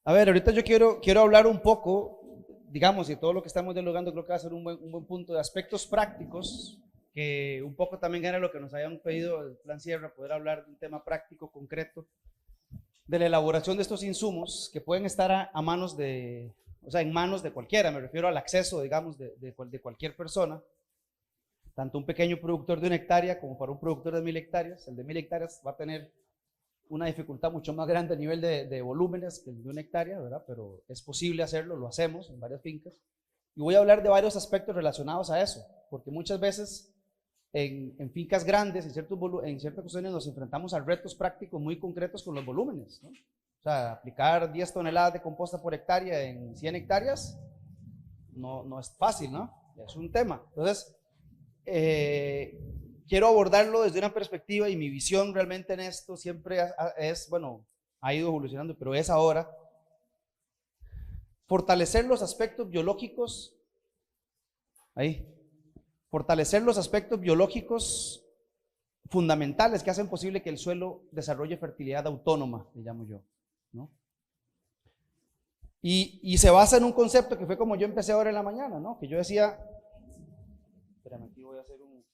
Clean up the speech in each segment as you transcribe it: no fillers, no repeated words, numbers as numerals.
A ver, ahorita yo quiero hablar un poco, digamos, y todo lo que estamos dialogando creo que va a ser un buen punto de aspectos prácticos, que un poco también era lo que nos habían pedido el Plan Sierra, poder hablar de un tema práctico, concreto, de la elaboración de estos insumos que pueden estar a manos de, o sea, en manos de cualquiera, me refiero al acceso, digamos, de cualquier persona, tanto un pequeño productor de 1 hectárea como para un productor de 1000 hectáreas. El de 1000 hectáreas va a tener una dificultad mucho más grande a nivel de volúmenes que el de 1 hectárea, ¿verdad? Pero es posible hacerlo, lo hacemos en varias fincas. Y voy a hablar de varios aspectos relacionados a eso, porque muchas veces en fincas grandes, en ciertas ocasiones nos enfrentamos a retos prácticos muy concretos con los volúmenes, ¿no? O sea, aplicar 10 toneladas de composta por hectárea en 100 hectáreas no es fácil, ¿no? Es un tema. Entonces, quiero abordarlo desde una perspectiva, y mi visión realmente en esto siempre es, bueno, ha ido evolucionando, pero es ahora fortalecer los aspectos biológicos, ahí, fortalecer los aspectos biológicos fundamentales que hacen posible que el suelo desarrolle fertilidad autónoma, le llamo yo, ¿no? Y se basa en un concepto que fue como yo empecé ahora en la mañana, ¿no? Que yo decía, espérame, aquí voy a hacer un...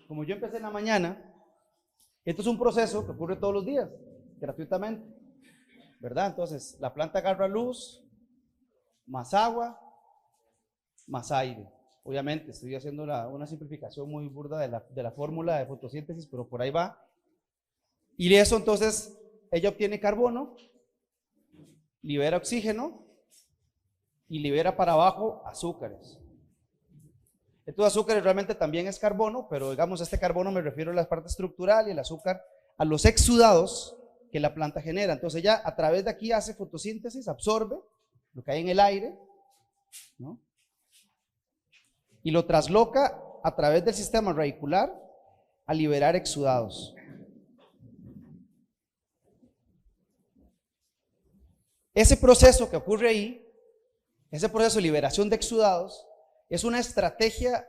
Como yo empecé en la mañana, esto es un proceso que ocurre todos los días, gratuitamente, ¿verdad? Entonces, la planta agarra luz, más agua, más aire. Obviamente, estoy haciendo una simplificación muy burda de la fórmula de fotosíntesis, pero por ahí va. Y de eso, entonces, ella obtiene carbono, libera oxígeno y libera para abajo azúcares. Estos azúcares realmente también es carbono, pero digamos, este carbono me refiero a la parte estructural y el azúcar a los exudados que la planta genera. Entonces ella a través de aquí hace fotosíntesis, absorbe lo que hay en el aire, ¿no? Y lo trasloca a través del sistema radicular a liberar exudados. Ese proceso que ocurre ahí, ese proceso de liberación de exudados, es una estrategia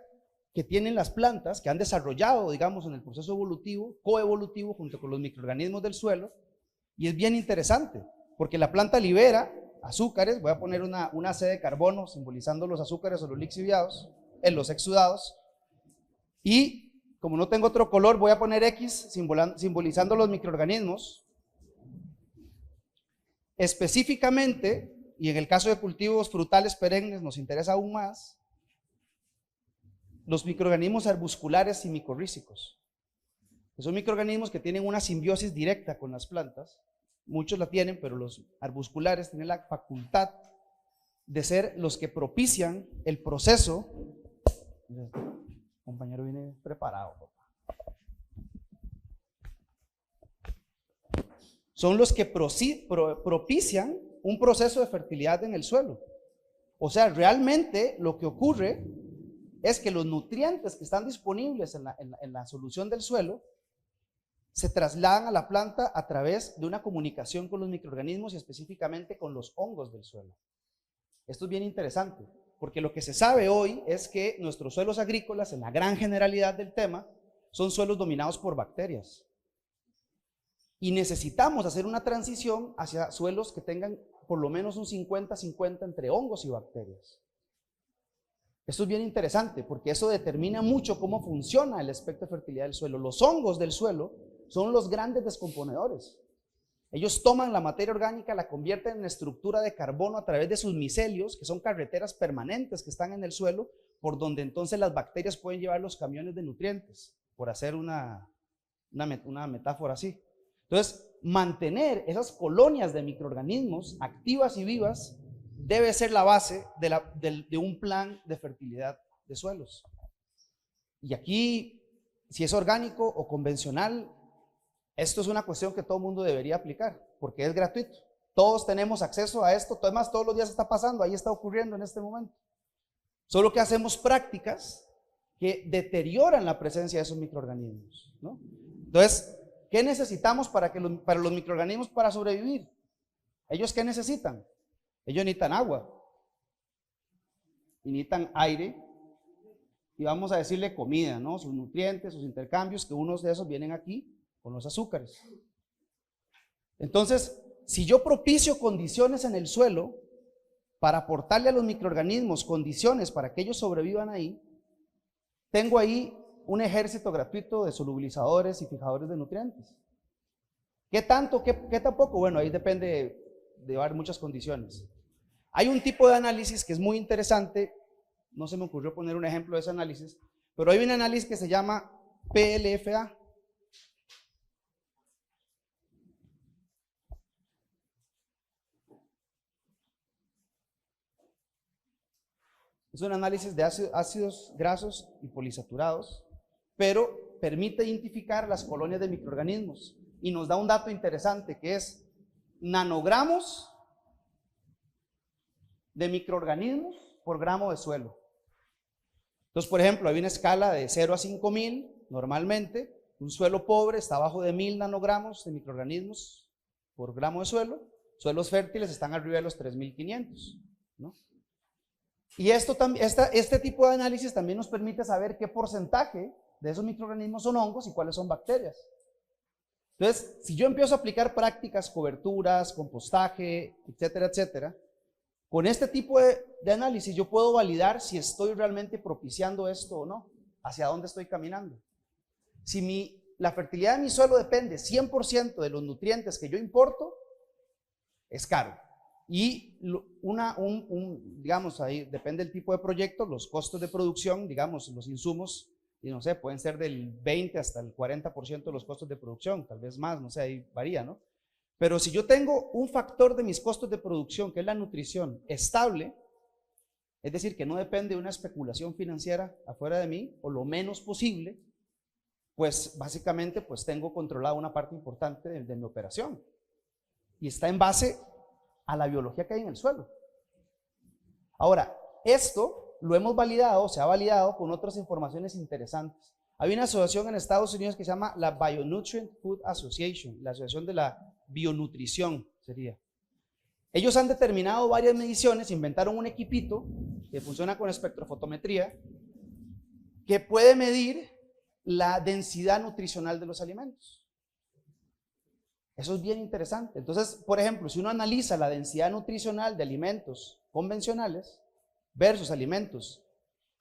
que tienen las plantas, que han desarrollado, digamos, en el proceso evolutivo, coevolutivo, junto con los microorganismos del suelo, y es bien interesante, porque la planta libera azúcares. Voy a poner una C de carbono simbolizando los azúcares o los lixiviados, en los exudados, y como no tengo otro color, voy a poner X simbolizando los microorganismos. Específicamente, y en el caso de cultivos frutales perennes nos interesa aún más, los microorganismos arbusculares y micorrízicos, que son microorganismos que tienen una simbiosis directa con las plantas. Muchos la tienen, pero los arbusculares tienen la facultad de ser los que propician el proceso. El compañero viene preparado, papá. Son los que propician un proceso de fertilidad en el suelo. O sea, realmente lo que ocurre es que los nutrientes que están disponibles en la solución del suelo se trasladan a la planta a través de una comunicación con los microorganismos y específicamente con los hongos del suelo. Esto es bien interesante, porque lo que se sabe hoy es que nuestros suelos agrícolas, en la gran generalidad del tema, son suelos dominados por bacterias. Y necesitamos hacer una transición hacia suelos que tengan por lo menos un 50-50 entre hongos y bacterias. Esto es bien interesante porque eso determina mucho cómo funciona el aspecto de fertilidad del suelo. Los hongos del suelo son los grandes descomponedores. Ellos toman la materia orgánica, la convierten en estructura de carbono a través de sus micelios, que son carreteras permanentes que están en el suelo, por donde entonces las bacterias pueden llevar los camiones de nutrientes, por hacer una metáfora así. Entonces, mantener esas colonias de microorganismos activas y vivas debe ser la base de un plan de fertilidad de suelos. Y aquí, si es orgánico o convencional, esto es una cuestión que todo el mundo debería aplicar, porque es gratuito. Todos tenemos acceso a esto, además todos los días está pasando, ahí está ocurriendo en este momento. Solo que hacemos prácticas que deterioran la presencia de esos microorganismos, ¿no? Entonces, ¿qué necesitamos para los microorganismos para sobrevivir? ¿Ellos qué necesitan? Ellos necesitan agua, y necesitan aire, y vamos a decirle comida, ¿no? Sus nutrientes, sus intercambios, que unos de esos vienen aquí, con los azúcares. Entonces, si yo propicio condiciones en el suelo para aportarle a los microorganismos condiciones para que ellos sobrevivan ahí, tengo ahí un ejército gratuito de solubilizadores y fijadores de nutrientes. ¿Qué tanto? ¿Qué tampoco? Bueno, ahí depende de muchas condiciones. Hay un tipo de análisis que es muy interesante, no se me ocurrió poner un ejemplo de ese análisis, pero hay un análisis que se llama PLFA. Es un análisis de ácidos grasos y polisaturados, pero permite identificar las colonias de microorganismos y nos da un dato interesante que es nanogramos de microorganismos por gramo de suelo. Entonces, por ejemplo, hay una escala de 0 a 5000, normalmente, un suelo pobre está abajo de 1000 nanogramos de microorganismos por gramo de suelo, suelos fértiles están arriba de los 3500, ¿no? Y este tipo de análisis también nos permite saber qué porcentaje de esos microorganismos son hongos y cuáles son bacterias. Entonces, si yo empiezo a aplicar prácticas, coberturas, compostaje, etcétera, etcétera, con este tipo de análisis yo puedo validar si estoy realmente propiciando esto o no, hacia dónde estoy caminando. Si la fertilidad de mi suelo depende 100% de los nutrientes que yo importo, es caro. Y digamos, ahí depende del tipo de proyecto, los costos de producción, digamos, los insumos, y no sé, pueden ser del 20 hasta el 40% de los costos de producción, tal vez más, no sé, ahí varía, ¿no? Pero si yo tengo un factor de mis costos de producción, que es la nutrición, estable, es decir, que no depende de una especulación financiera afuera de mí, o lo menos posible, pues básicamente pues tengo controlada una parte importante de mi operación. Y está en base a la biología que hay en el suelo. Ahora, esto lo hemos validado, se ha validado con otras informaciones interesantes. Hay una asociación en Estados Unidos que se llama la Bionutrient Food Association, la asociación de la bionutrición sería. Ellos han determinado varias mediciones, inventaron un equipito que funciona con espectrofotometría, que puede medir la densidad nutricional de los alimentos. Eso es bien interesante. Entonces, por ejemplo, si uno analiza la densidad nutricional de alimentos convencionales versus alimentos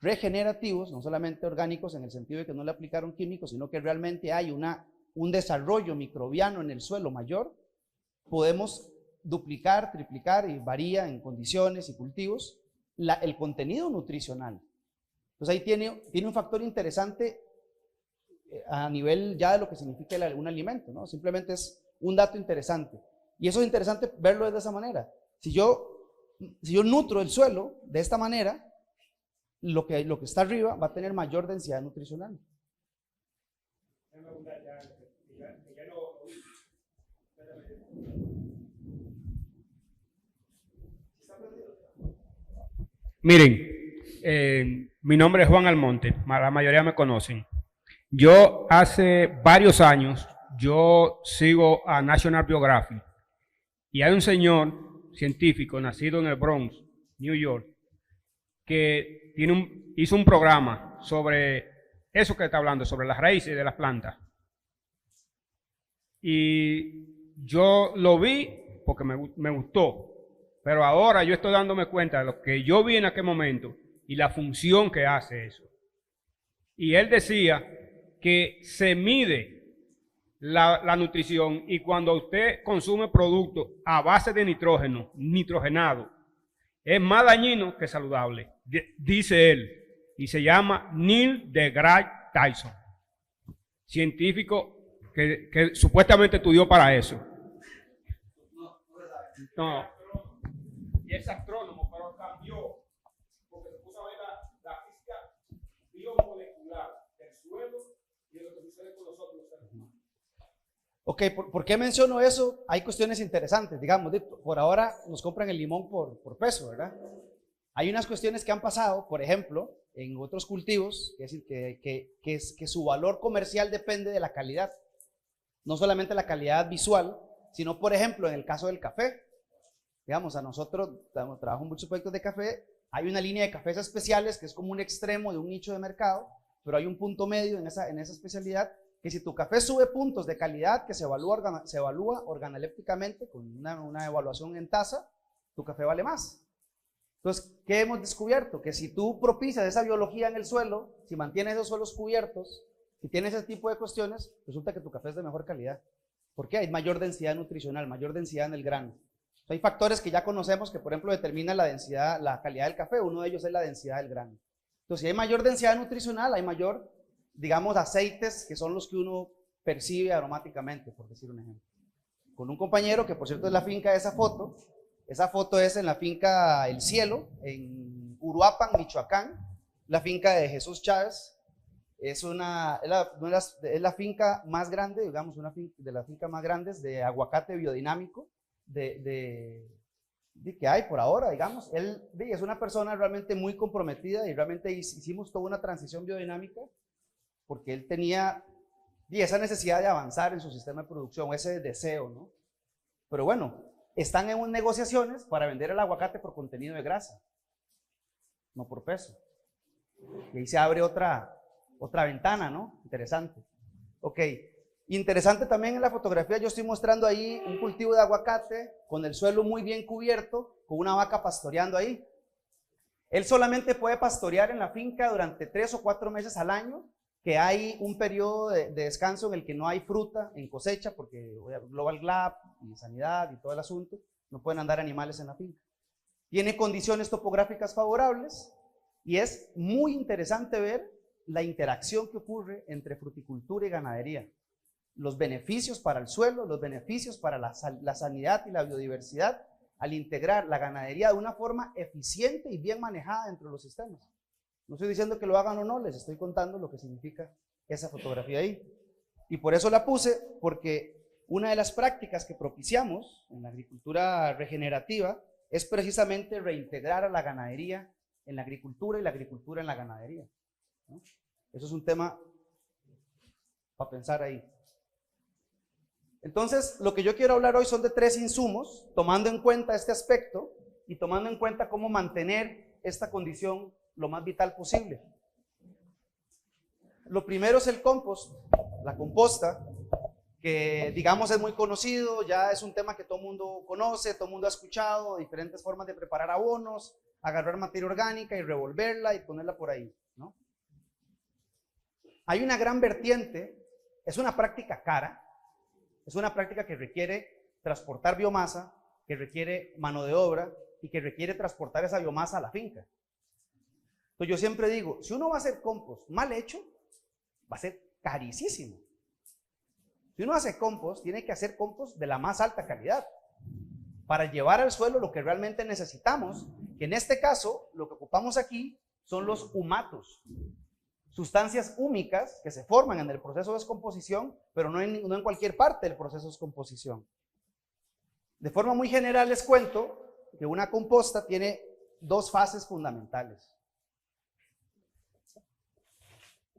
regenerativos, no solamente orgánicos en el sentido de que no le aplicaron químicos, sino que realmente hay un desarrollo microbiano en el suelo mayor, podemos duplicar, triplicar, y varía en condiciones y cultivos, el contenido nutricional. Entonces ahí tiene un factor interesante a nivel ya de lo que significa un alimento, ¿no? Simplemente es un dato interesante. Y eso es interesante verlo de esa manera. Si yo nutro el suelo de esta manera, lo que está arriba va a tener mayor densidad nutricional. Miren, mi nombre es Juan Almonte, la mayoría me conocen. Yo hace varios años, yo sigo a National Geographic y hay un señor científico nacido en el Bronx, New York, que hizo un programa sobre eso que está hablando, sobre las raíces de las plantas. Y yo lo vi porque me gustó, pero ahora yo estoy dándome cuenta de lo que yo vi en aquel momento y la función que hace eso. Y él decía que se mide la nutrición y cuando usted consume productos a base de nitrógeno, nitrogenado, es más dañino que saludable, dice él, y se llama Neil deGrasse Tyson, científico que supuestamente estudió para eso. No, y es astrónomo, pero cambió, porque se puso a ver la física biomolecular del suelo y de lo que sucede con los otros seres humanos. Ok, ¿por qué menciono eso? Hay cuestiones interesantes, digamos, por ahora nos compran el limón por peso, ¿verdad? Hay unas cuestiones que han pasado, por ejemplo, en otros cultivos, es decir, que su valor comercial depende de la calidad, no solamente la calidad visual, sino, por ejemplo, en el caso del café. Digamos, a nosotros trabajo en muchos proyectos de café, hay una línea de cafés especiales que es como un extremo de un nicho de mercado, pero hay un punto medio en esa especialidad que si tu café sube puntos de calidad, que se evalúa organolépticamente con una evaluación en taza, tu café vale más. Entonces, ¿qué hemos descubierto? Que si tú propicias esa biología en el suelo, si mantienes esos suelos cubiertos, si tienes ese tipo de cuestiones, resulta que tu café es de mejor calidad. ¿Por qué? Hay mayor densidad nutricional, mayor densidad en el grano. Hay factores que ya conocemos que, por ejemplo, determinan la densidad, la calidad del café. Uno de ellos es la densidad del grano. Entonces, si hay mayor densidad nutricional, hay mayor, digamos, aceites que son los que uno percibe aromáticamente, por decir un ejemplo. Con un compañero, que por cierto es la finca de esa foto es en la finca El Cielo, en Uruapan, Michoacán, la finca de Jesús Chávez. Es la finca más grande, digamos, una de las fincas más grandes de aguacate biodinámico de que hay por ahora, digamos. Él es una persona realmente muy comprometida y realmente hicimos toda una transición biodinámica porque él tenía esa necesidad de avanzar en su sistema de producción, ese deseo, ¿no? Pero bueno, están en negociaciones para vender el aguacate por contenido de grasa, no por peso. Y ahí se abre otra ventana, ¿no? Interesante. Ok. Interesante también en la fotografía, yo estoy mostrando ahí un cultivo de aguacate con el suelo muy bien cubierto, con una vaca pastoreando ahí. Él solamente puede pastorear en la finca durante 3 o 4 meses al año, que hay un periodo de descanso en el que no hay fruta en cosecha, porque Global GLAP y sanidad y todo el asunto, no pueden andar animales en la finca. Tiene condiciones topográficas favorables y es muy interesante ver la interacción que ocurre entre fruticultura y ganadería. Los beneficios para el suelo, los beneficios para la sanidad y la biodiversidad al integrar la ganadería de una forma eficiente y bien manejada dentro de los sistemas. No estoy diciendo que lo hagan o no, les estoy contando lo que significa esa fotografía ahí. Y por eso la puse, porque una de las prácticas que propiciamos en la agricultura regenerativa es precisamente reintegrar a la ganadería en la agricultura y la agricultura en la ganadería, ¿no? Eso es un tema para pensar ahí. Entonces, lo que yo quiero hablar hoy son de 3 insumos, tomando en cuenta este aspecto y tomando en cuenta cómo mantener esta condición lo más vital posible. Lo primero es el compost, la composta, que digamos es muy conocido, ya es un tema que todo el mundo conoce, todo el mundo ha escuchado, diferentes formas de preparar abonos, agarrar materia orgánica y revolverla y ponerla por ahí, ¿no? Hay una gran vertiente, es una práctica cara, es una práctica que requiere transportar biomasa, que requiere mano de obra y que requiere transportar esa biomasa a la finca. Entonces yo siempre digo, si uno va a hacer compost mal hecho, va a ser carísimo. Si uno hace compost, tiene que hacer compost de la más alta calidad para llevar al suelo lo que realmente necesitamos, que en este caso lo que ocupamos aquí son los humatos, sustancias húmicas que se forman en el proceso de descomposición, pero no en cualquier parte del proceso de descomposición. De forma muy general les cuento que una composta tiene 2 fases fundamentales.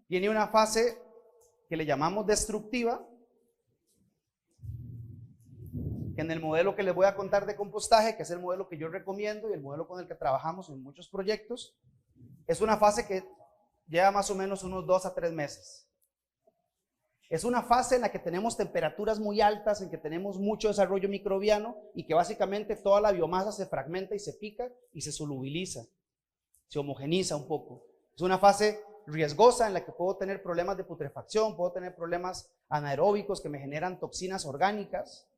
Tiene una fase que le llamamos destructiva, que en el modelo que les voy a contar de compostaje, que es el modelo que yo recomiendo y el modelo con el que trabajamos en muchos proyectos, es una fase que lleva más o menos unos 2 a 3 meses. Es una fase en la que tenemos temperaturas muy altas, en que tenemos mucho desarrollo microbiano y que básicamente toda la biomasa se fragmenta y se pica y se solubiliza, se homogeniza un poco. Es una fase riesgosa en la que puedo tener problemas de putrefacción, puedo tener problemas anaeróbicos que me generan toxinas orgánicas,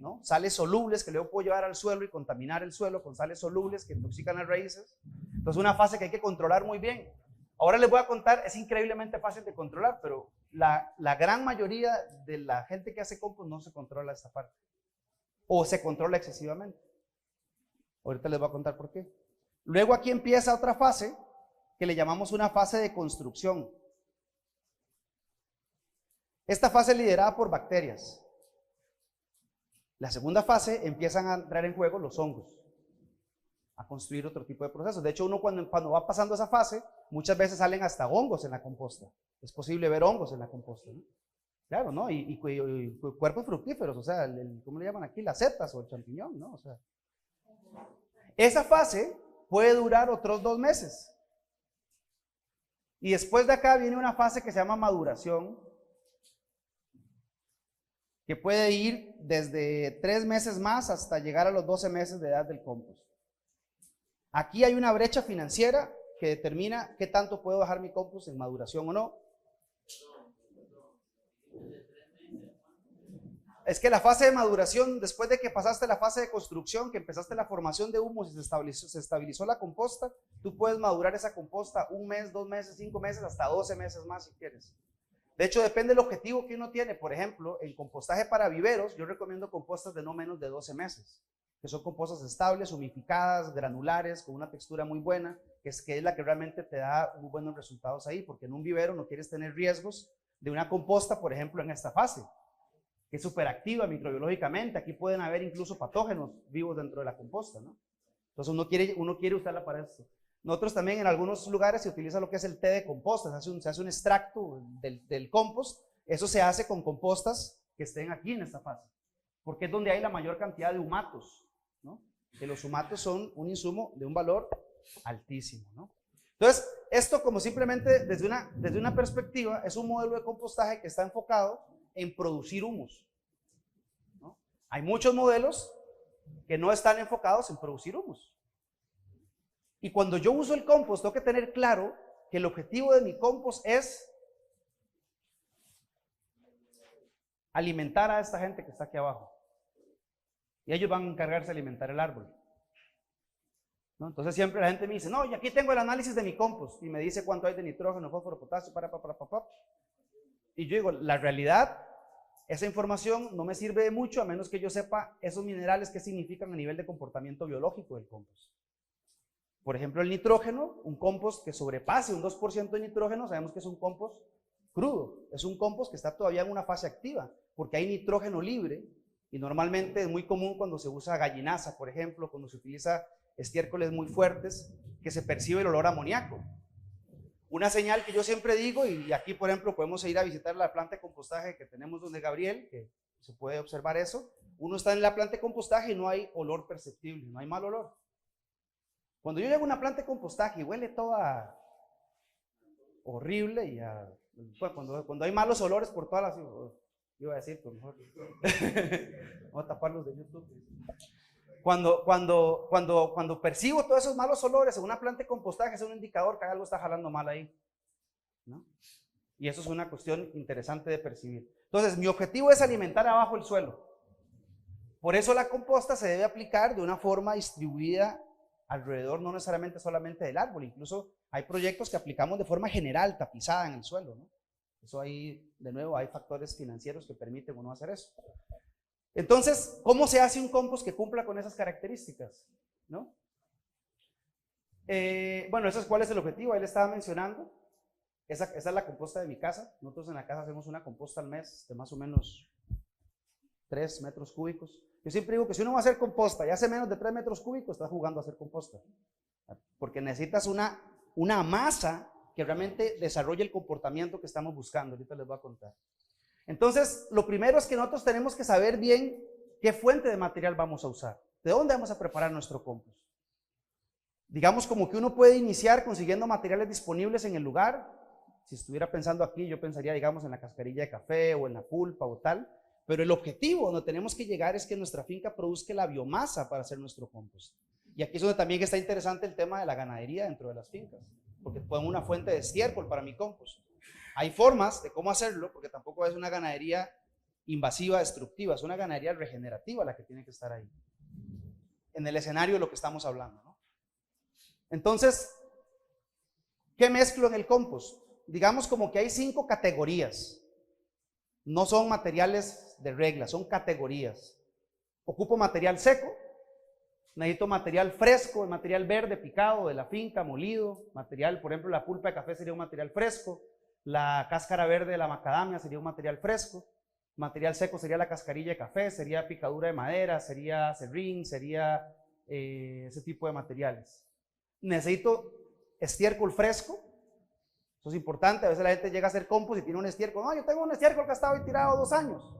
¿no? Sales solubles que luego puedo llevar al suelo y contaminar el suelo con sales solubles que intoxican las raíces. Entonces una fase que hay que controlar muy bien. Ahora les voy a contar, es increíblemente fácil de controlar, pero la gran mayoría de la gente que hace compost no se controla esta parte. O se controla excesivamente. Ahorita les voy a contar por qué. Luego aquí empieza otra fase que le llamamos una fase de construcción. Esta fase es liderada por bacterias. La segunda fase empiezan a entrar en juego los hongos, a construir otro tipo de procesos. De hecho, uno cuando va pasando esa fase, muchas veces salen hasta hongos en la composta. Es posible ver hongos en la composta, ¿no? Claro, ¿no? Y cuerpos fructíferos, o sea, ¿cómo le llaman aquí? Las setas o el champiñón, ¿no? O sea, esa fase puede durar otros 2 meses. Y después de acá viene una fase que se llama maduración, que puede ir desde 3 meses más hasta llegar a los 12 meses de edad del compost. Aquí hay una brecha financiera que determina qué tanto puedo bajar mi compost en maduración o no. Es que la fase de maduración, después de que pasaste la fase de construcción, que empezaste la formación de humus y se estabilizó la composta, tú puedes madurar esa composta 1 mes, 2 meses, 5 meses, hasta 12 meses más si quieres. De hecho, depende del objetivo que uno tiene. Por ejemplo, en compostaje para viveros, yo recomiendo compostas de no menos de 12 meses, que son compostas estables, humificadas, granulares, con una textura muy buena, que es la que realmente te da muy buenos resultados ahí, porque en un vivero no quieres tener riesgos de una composta, por ejemplo, en esta fase, que es súper activa microbiológicamente. Aquí pueden haber incluso patógenos vivos dentro de la composta, ¿no? Entonces uno quiere usarla para esto. Nosotros también en algunos lugares se utiliza lo que es el té de composta, se hace un extracto del compost. Eso se hace con compostas que estén aquí en esta fase, porque es donde hay la mayor cantidad de humatos, ¿no? Que los humatos son un insumo de un valor altísimo, ¿no? Entonces, esto como simplemente desde una perspectiva es un modelo de compostaje que está enfocado en producir humus, ¿no? Hay muchos modelos que no están enfocados en producir humus. Y cuando yo uso el compost, tengo que tener claro que el objetivo de mi compost es alimentar a esta gente que está aquí abajo. Y ellos van a encargarse de alimentar el árbol, ¿no? Entonces siempre la gente me dice, no, y aquí tengo el análisis de mi compost, y me dice cuánto hay de nitrógeno, fósforo, potasio, y yo digo, la realidad, esa información no me sirve de mucho a menos que yo sepa esos minerales qué significan a nivel de comportamiento biológico del compost. Por ejemplo, el nitrógeno, un compost que sobrepase un 2% de nitrógeno, sabemos que es un compost crudo, es un compost que está todavía en una fase activa, porque hay nitrógeno libre, y normalmente es muy común cuando se usa gallinaza, por ejemplo, cuando se utiliza estiércoles muy fuertes, que se percibe el olor a amoníaco. Una señal que yo siempre digo, y aquí por ejemplo podemos ir a visitar la planta de compostaje que tenemos donde Gabriel, que se puede observar eso. Uno está en la planta de compostaje y no hay olor perceptible, no hay mal olor. Cuando yo llego a una planta de compostaje y huele toda horrible, y cuando hay malos olores por todas las... Iba a decir, pues mejor. Vamos a taparlos de YouTube. Cuando percibo todos esos malos olores en una planta de compostaje, es un indicador que algo está jalando mal ahí, ¿no? Y eso es una cuestión interesante de percibir. Entonces, mi objetivo es alimentar abajo el suelo. Por eso la composta se debe aplicar de una forma distribuida alrededor, no necesariamente solamente del árbol. Incluso hay proyectos que aplicamos de forma general, tapizada en el suelo, ¿no? Eso ahí, de nuevo, hay factores financieros que permiten o no hacer eso. Entonces, ¿cómo se hace un compost que cumpla con esas características, ¿no? Bueno, ¿cuál es el objetivo? Ahí le estaba mencionando. Esa es la composta de mi casa. Nosotros en la casa hacemos una composta al mes de más o menos 3 metros cúbicos. Yo siempre digo que si uno va a hacer composta y hace menos de 3 metros cúbicos, está jugando a hacer composta. Porque necesitas una masa que realmente desarrolle el comportamiento que estamos buscando. Ahorita les voy a contar. Entonces, lo primero es que nosotros tenemos que saber bien qué fuente de material vamos a usar. ¿De dónde vamos a preparar nuestro compost? Digamos como que uno puede iniciar consiguiendo materiales disponibles en el lugar. Si estuviera pensando aquí, yo pensaría, digamos, en la cascarilla de café o en la pulpa o tal. Pero el objetivo donde tenemos que llegar es que nuestra finca produzca la biomasa para hacer nuestro compost. Y aquí es donde también está interesante el tema de la ganadería dentro de las fincas, porque pongo una fuente de estiércol para mi compost. Hay formas de cómo hacerlo, porque tampoco es una ganadería invasiva, destructiva, es una ganadería regenerativa la que tiene que estar ahí, en el escenario de lo que estamos hablando, ¿no? Entonces, ¿qué mezclo en el compost? Digamos como que hay 5 categorías. No son materiales de regla, son categorías. Ocupo material seco, necesito material fresco, el material verde picado de la finca, molido, material, por ejemplo, la pulpa de café sería un material fresco, la cáscara verde de la macadamia sería un material fresco, material seco sería la cascarilla de café, sería picadura de madera, sería serrín, sería ese tipo de materiales. Necesito estiércol fresco. Eso es importante. A veces la gente llega a hacer compost y tiene un estiércol. No, yo tengo un estiércol que ha estado ahí tirado 2 años.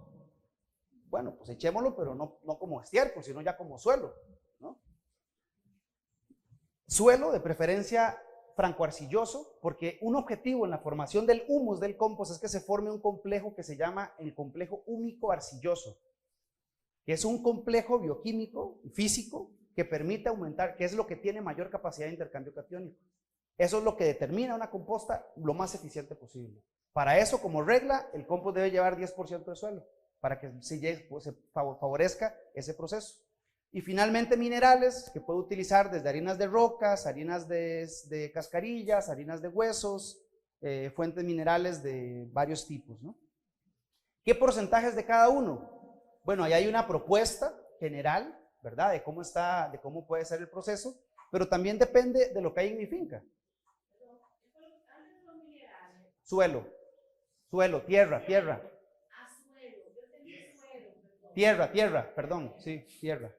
Bueno, pues echémoslo, pero no como estiércol, sino ya como suelo, ¿no? Suelo de preferencia francoarcilloso, porque un objetivo en la formación del humus del compost es que se forme un complejo que se llama el complejo húmico-arcilloso, que es un complejo bioquímico y físico que permite aumentar, que es lo que tiene mayor capacidad de intercambio catiónico. Eso es lo que determina una composta lo más eficiente posible. Para eso, como regla, el compost debe llevar 10% de suelo, para que se favorezca ese proceso. Y finalmente minerales, que puedo utilizar desde harinas de rocas, harinas de cascarillas, harinas de huesos, fuentes minerales de varios tipos, ¿no? ¿Qué porcentajes de cada uno? Bueno, ahí hay una propuesta general, ¿verdad? De cómo puede ser el proceso, pero también depende de lo que hay en mi finca. Suelo, tierra. Tierra, perdón, sí, tierra.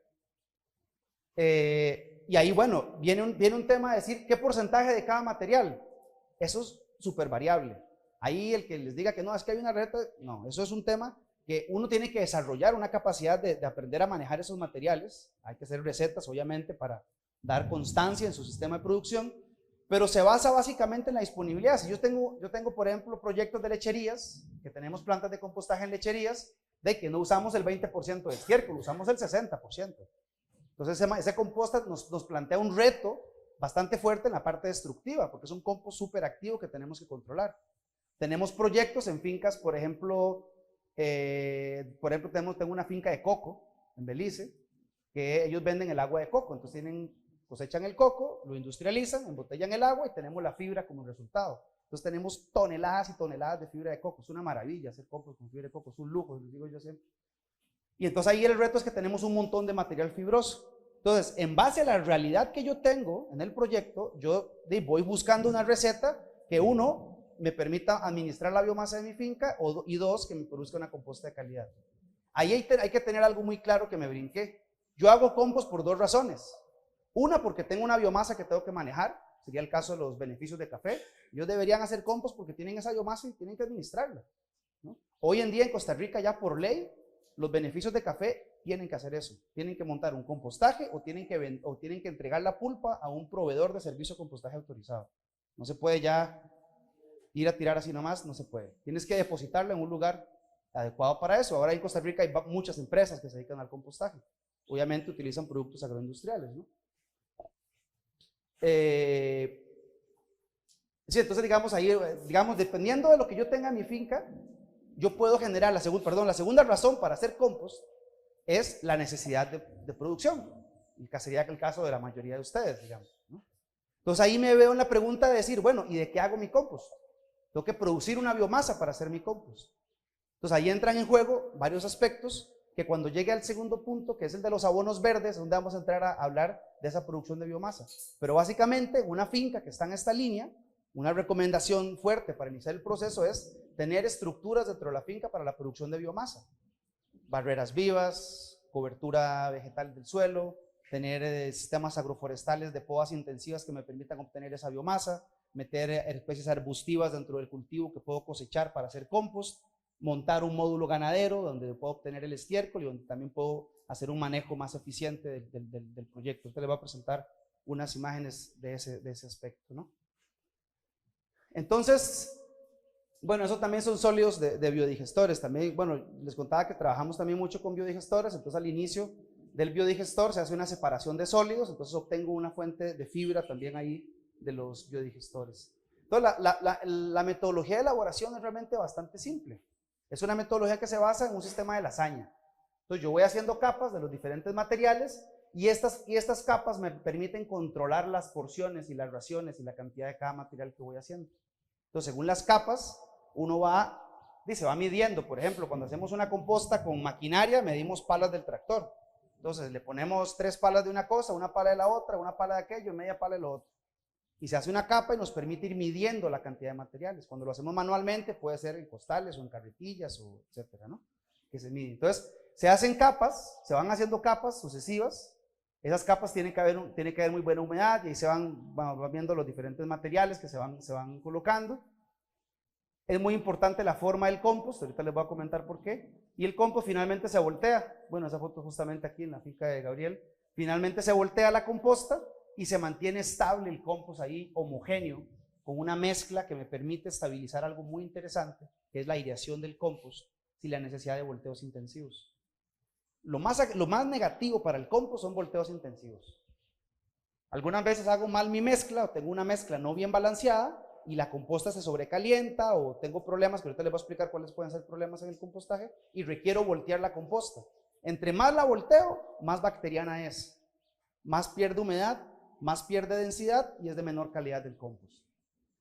Y ahí, bueno, viene un tema de decir qué porcentaje de cada material. Eso es súper variable. Ahí el que les diga que no, es que hay una receta, no, eso es un tema que uno tiene que desarrollar una capacidad de aprender a manejar esos materiales. Hay que hacer recetas, obviamente, para dar constancia en su sistema de producción, pero se basa básicamente en la disponibilidad. Si yo tengo, por ejemplo, proyectos de lecherías, que tenemos plantas de compostaje en lecherías, de que no usamos el 20% de estiércol, usamos el 60%. Entonces ese compost nos plantea un reto bastante fuerte en la parte destructiva, porque es un compost súper activo que tenemos que controlar. Tenemos proyectos en fincas, por ejemplo, tengo una finca de coco en Belice, que ellos venden el agua de coco, entonces cosechan el coco, lo industrializan, embotellan el agua y tenemos la fibra como resultado. Entonces tenemos toneladas y toneladas de fibra de coco, es una maravilla hacer compost con fibra de coco, es un lujo, les digo yo siempre. Y entonces ahí el reto es que tenemos un montón de material fibroso. Entonces, en base a la realidad que yo tengo en el proyecto, yo voy buscando una receta que uno, me permita administrar la biomasa de mi finca y dos, que me produzca una composta de calidad. Ahí hay que tener algo muy claro que me brinqué. Yo hago compost por dos razones. Una, porque tengo una biomasa que tengo que manejar, sería el caso de los beneficios de café. Ellos deberían hacer compost porque tienen esa biomasa y tienen que administrarla, ¿no? Hoy en día en Costa Rica ya por ley, los beneficios de café tienen que hacer eso. Tienen que montar un compostaje o tienen que entregar la pulpa a un proveedor de servicio de compostaje autorizado. No se puede ya ir a tirar así nomás, no se puede. Tienes que depositarlo en un lugar adecuado para eso. Ahora en Costa Rica hay muchas empresas que se dedican al compostaje. Obviamente utilizan productos agroindustriales, ¿no? Sí, entonces digamos dependiendo de lo que yo tenga en mi finca, yo puedo generar la segunda razón para hacer compost es la necesidad de producción, y que sería el caso de la mayoría de ustedes, digamos, ¿no? Entonces ahí me veo en la pregunta de decir, bueno, ¿y de qué hago mi compost? Tengo que producir una biomasa para hacer mi compost. Entonces ahí entran en juego varios aspectos que cuando llegue al segundo punto, que es el de los abonos verdes, es donde vamos a entrar a hablar de esa producción de biomasa. Pero básicamente una finca que está en esta línea, una recomendación fuerte para iniciar el proceso es tener estructuras dentro de la finca para la producción de biomasa. Barreras vivas, cobertura vegetal del suelo, tener sistemas agroforestales de podas intensivas que me permitan obtener esa biomasa, meter especies arbustivas dentro del cultivo que puedo cosechar para hacer compost, montar un módulo ganadero donde puedo obtener el estiércol y donde también puedo hacer un manejo más eficiente del proyecto. Usted le va a presentar unas imágenes de ese aspecto, ¿no? Entonces, bueno, eso también son sólidos de biodigestores. También, bueno, les contaba que trabajamos también mucho con biodigestores. Entonces al inicio del biodigestor se hace una separación de sólidos, entonces obtengo una fuente de fibra también ahí de los biodigestores. Entonces la metodología de elaboración es realmente bastante simple. Es una metodología que se basa en un sistema de lasaña. Entonces yo voy haciendo capas de los diferentes materiales y estas capas me permiten controlar las porciones y las raciones y la cantidad de cada material que voy haciendo. Entonces según las capas uno se va midiendo. Por ejemplo, cuando hacemos una composta con maquinaria medimos palas del tractor. Entonces le ponemos 3 palas de una cosa, una pala de la otra, una pala de aquello, media pala de lo otro. Y se hace una capa y nos permite ir midiendo la cantidad de materiales. Cuando lo hacemos manualmente puede ser en costales o en carretillas o etcétera, ¿no? Que se mide. Entonces se hacen capas, se van haciendo capas sucesivas. Esas capas tienen que haber muy buena humedad y ahí se van viendo los diferentes materiales que se van colocando. Es muy importante la forma del compost, ahorita les voy a comentar por qué. Y el compost finalmente se voltea. Bueno, esa foto justamente aquí en la finca de Gabriel. Finalmente se voltea la composta y se mantiene estable el compost ahí, homogéneo, con una mezcla que me permite estabilizar algo muy interesante, que es la aireación del compost, sin la necesidad de volteos intensivos. Lo más negativo para el compost son volteos intensivos. Algunas veces hago mal mi mezcla o tengo una mezcla no bien balanceada y la composta se sobrecalienta o tengo problemas, que ahorita les voy a explicar cuáles pueden ser problemas en el compostaje, y requiero voltear la composta. Entre más la volteo, más bacteriana es, más pierde humedad, más pierde densidad y es de menor calidad del compost.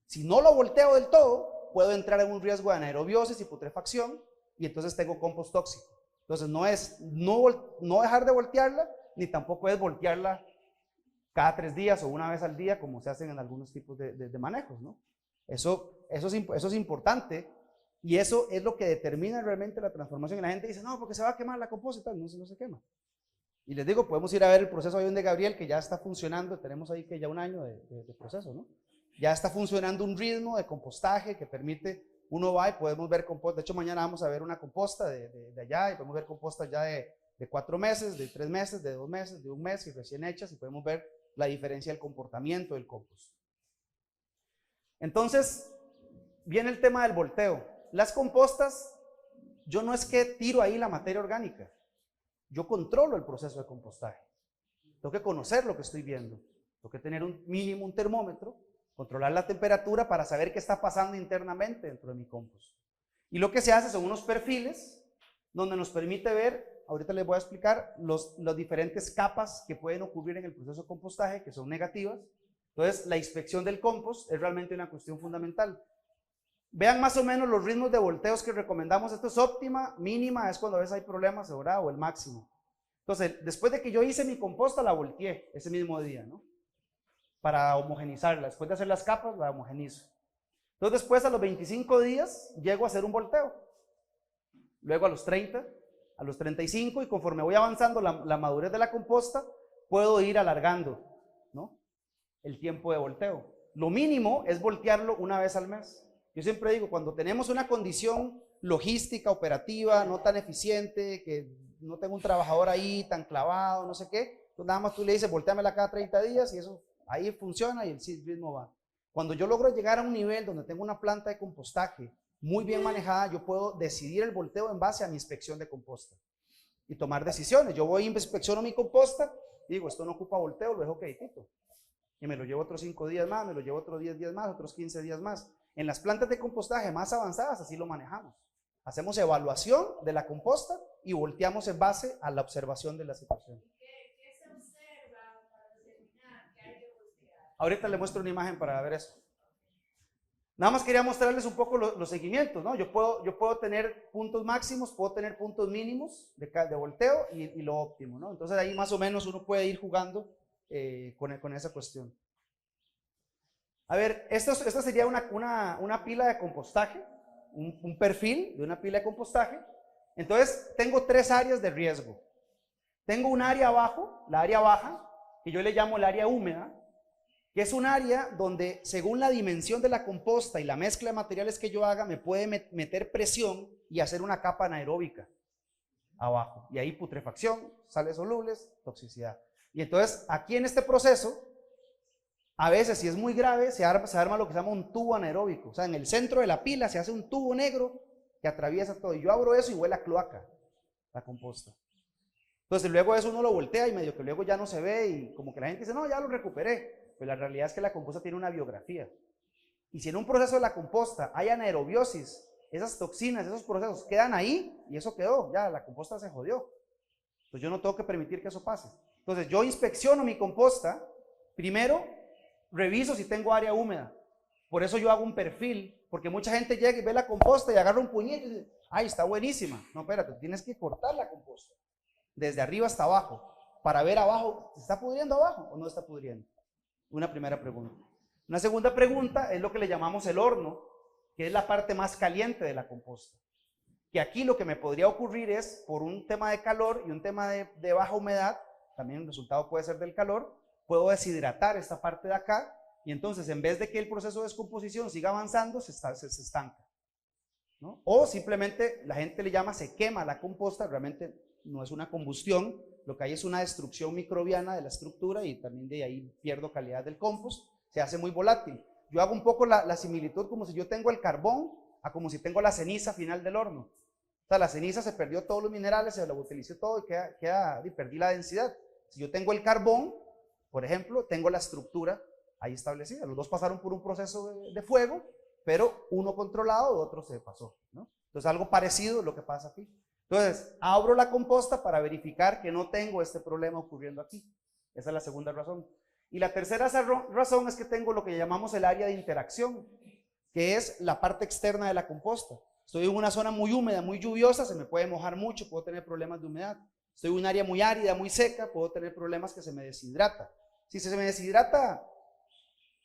Si no lo volteo del todo, puedo entrar en un riesgo de anaerobiosis y putrefacción y entonces tengo compost tóxico. Entonces no es no dejar de voltearla, ni tampoco es voltearla cada 3 días o una vez al día, como se hacen en algunos tipos de manejos, ¿no? Eso es importante y eso es lo que determina realmente la transformación. Y la gente dice, no, porque se va a quemar la composta y tal. No se quema. Y les digo, podemos ir a ver el proceso de Gabriel, que ya está funcionando. Tenemos ahí que ya 1 año de proceso, ¿no? Ya está funcionando un ritmo de compostaje que permite, uno va y podemos ver composta. De hecho, mañana vamos a ver una composta de allá y podemos ver composta ya de 4 meses, de 3 meses, de 2 meses, de 1 mes y recién hechas, y podemos ver la diferencia del comportamiento del compost. Entonces, viene el tema del volteo. Las compostas, yo no es que tiro ahí la materia orgánica, yo controlo el proceso de compostaje. Tengo que conocer lo que estoy viendo, tengo que tener un termómetro, controlar la temperatura para saber qué está pasando internamente dentro de mi compost. Y lo que se hace son unos perfiles donde nos permite ver, ahorita les voy a explicar, las diferentes capas que pueden ocurrir en el proceso de compostaje, que son negativas. Entonces, la inspección del compost es realmente una cuestión fundamental. Vean más o menos los ritmos de volteos que recomendamos. Esto es óptima, mínima es cuando a veces hay problemas, ¿verdad? O el máximo. Entonces, después de que yo hice mi composta, la volteé ese mismo día, ¿no? Para homogenizarla. Después de hacer las capas, la homogenizo. Entonces, después a los 25 días, llego a hacer un volteo. Luego a los 30, a los 35, y conforme voy avanzando la madurez de la composta, puedo ir alargando, ¿no? El tiempo de volteo. Lo mínimo es voltearlo 1 vez al mes. Yo siempre digo, cuando tenemos una condición logística, operativa, no tan eficiente, que no tengo un trabajador ahí tan clavado, no sé qué, pues nada más tú le dices, volteamela cada 30 días y eso ahí funciona y el ritmo va. Cuando yo logro llegar a un nivel donde tengo una planta de compostaje muy bien manejada, yo puedo decidir el volteo en base a mi inspección de composta y tomar decisiones. Yo voy y inspecciono mi composta y digo, esto no ocupa volteo, lo dejo quietito. Y me lo llevo otros 5 días más, me lo llevo otros 10 días más, otros 15 días más. En las plantas de compostaje más avanzadas así lo manejamos. Hacemos evaluación de la composta y volteamos en base a la observación de la situación. ¿Qué se observa para determinar qué hay que voltear? Ahorita les muestro una imagen para ver eso. Nada más quería mostrarles un poco los seguimientos, ¿no? Yo puedo tener puntos máximos, puedo tener puntos mínimos de volteo y lo óptimo, ¿no? Entonces ahí más o menos uno puede ir jugando con esa cuestión. A ver, esta sería una pila de compostaje, un perfil de una pila de compostaje. Entonces tengo 3 áreas de riesgo. Tengo un área abajo, la área baja, que yo le llamo el área húmeda, que es un área donde según la dimensión de la composta y la mezcla de materiales que yo haga, me puede meter presión y hacer una capa anaeróbica abajo. Y ahí putrefacción, sales solubles, toxicidad. Y entonces aquí en este proceso, a veces si es muy grave, se arma lo que se llama un tubo anaeróbico. O sea, en el centro de la pila se hace un tubo negro que atraviesa todo. Y yo abro eso y huele a cloaca, la composta. Entonces luego eso uno lo voltea y medio que luego ya no se ve y como que la gente dice, no, ya lo recuperé. Pero la realidad es que la composta tiene una biografía. Y si en un proceso de la composta hay anaerobiosis, esas toxinas, esos procesos quedan ahí y eso quedó, ya la composta se jodió. Entonces yo no tengo que permitir que eso pase. Entonces yo inspecciono mi composta, primero reviso si tengo área húmeda. Por eso yo hago un perfil, porque mucha gente llega y ve la composta y agarra un puñito y dice, ay, está buenísima. No, espérate, tienes que cortar la composta, desde arriba hasta abajo, para ver abajo, ¿se está pudriendo abajo o no está pudriendo? Una primera pregunta. Una segunda pregunta es lo que le llamamos el horno, que es la parte más caliente de la composta. Que aquí lo que me podría ocurrir es, por un tema de calor y un tema de baja humedad, también el resultado puede ser del calor, puedo deshidratar esta parte de acá y entonces en vez de que el proceso de descomposición siga avanzando, se estanca, ¿no? O simplemente la gente le llama se quema la composta, realmente no es una combustión, lo que hay es una destrucción microbiana de la estructura y también de ahí pierdo calidad del compost, se hace muy volátil. Yo hago un poco la similitud como si yo tengo el carbón a como si tengo la ceniza final del horno. O sea, la ceniza se perdió todos los minerales, se lo utilicé todo y perdí la densidad. Si yo tengo el carbón, por ejemplo, tengo la estructura ahí establecida. Los dos pasaron por un proceso de fuego, pero uno controlado, otro se pasó, ¿no? Entonces, algo parecido es lo que pasa aquí. Entonces, abro la composta para verificar que no tengo este problema ocurriendo aquí. Esa es la segunda razón. Y la tercera razón es que tengo lo que llamamos el área de interacción, que es la parte externa de la composta. Estoy en una zona muy húmeda, muy lluviosa, se me puede mojar mucho, puedo tener problemas de humedad. Estoy en un área muy árida, muy seca, puedo tener problemas que se me deshidrata. Si se me deshidrata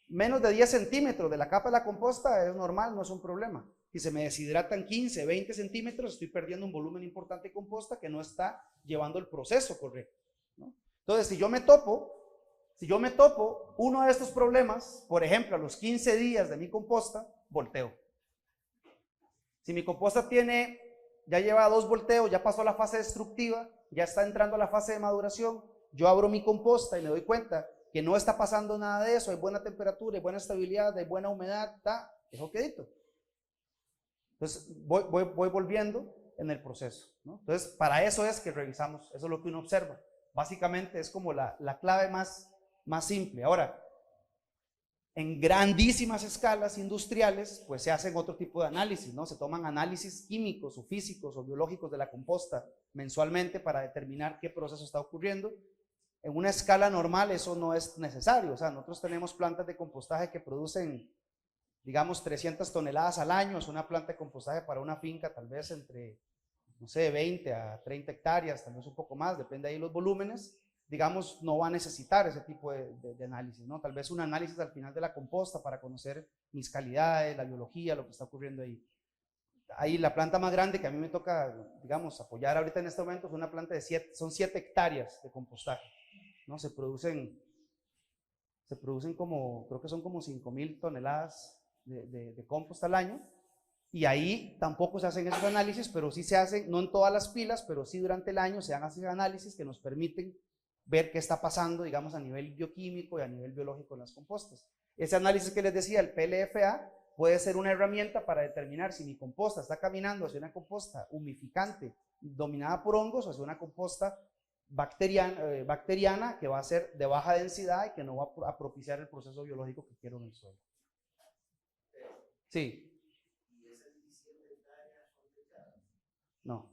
menos de 10 centímetros de la capa de la composta, es normal, no es un problema. Si se me deshidratan 15, 20 centímetros, estoy perdiendo un volumen importante de composta que no está llevando el proceso correcto, ¿no? Entonces, si yo me topo uno de estos problemas, por ejemplo, a los 15 días de mi composta, volteo. Si mi composta ya lleva 2 volteos, ya pasó la fase destructiva, ya está entrando a la fase de maduración, yo abro mi composta y me doy cuenta que no está pasando nada de eso, hay buena temperatura, hay buena estabilidad, hay buena humedad, dejo quedito. Entonces voy volviendo en el proceso, ¿no? Entonces, para eso es que revisamos, eso es lo que uno observa. Básicamente es como la clave más simple. Ahora, en grandísimas escalas industriales, pues se hacen otro tipo de análisis, ¿no? Se toman análisis químicos o físicos o biológicos de la composta mensualmente para determinar qué proceso está ocurriendo. En una escala normal eso no es necesario. O sea, nosotros tenemos plantas de compostaje que producen, digamos, 300 toneladas al año. Es una planta de compostaje para una finca tal vez entre, no sé, 20 a 30 hectáreas, tal vez un poco más, depende ahí los volúmenes. Digamos, no va a necesitar ese tipo de análisis, ¿no? Tal vez un análisis al final de la composta para conocer mis calidades, la biología, lo que está ocurriendo ahí. Ahí la planta más grande que a mí me toca, digamos, apoyar ahorita en este momento es una planta de 7 hectáreas de compostaje, ¿no? Se producen como, creo que son como 5,000 toneladas de compost al año. Y ahí tampoco se hacen esos análisis, pero sí se hacen, no en todas las pilas, pero sí durante el año se hagan esos análisis que nos permiten ver qué está pasando, digamos, a nivel bioquímico y a nivel biológico en las compostas. Ese análisis que les decía, el PLFA, puede ser una herramienta para determinar si mi composta está caminando hacia una composta humificante dominada por hongos o hacia una composta bacteriana que va a ser de baja densidad y que no va a propiciar el proceso biológico que quiero en el suelo. Sí. No.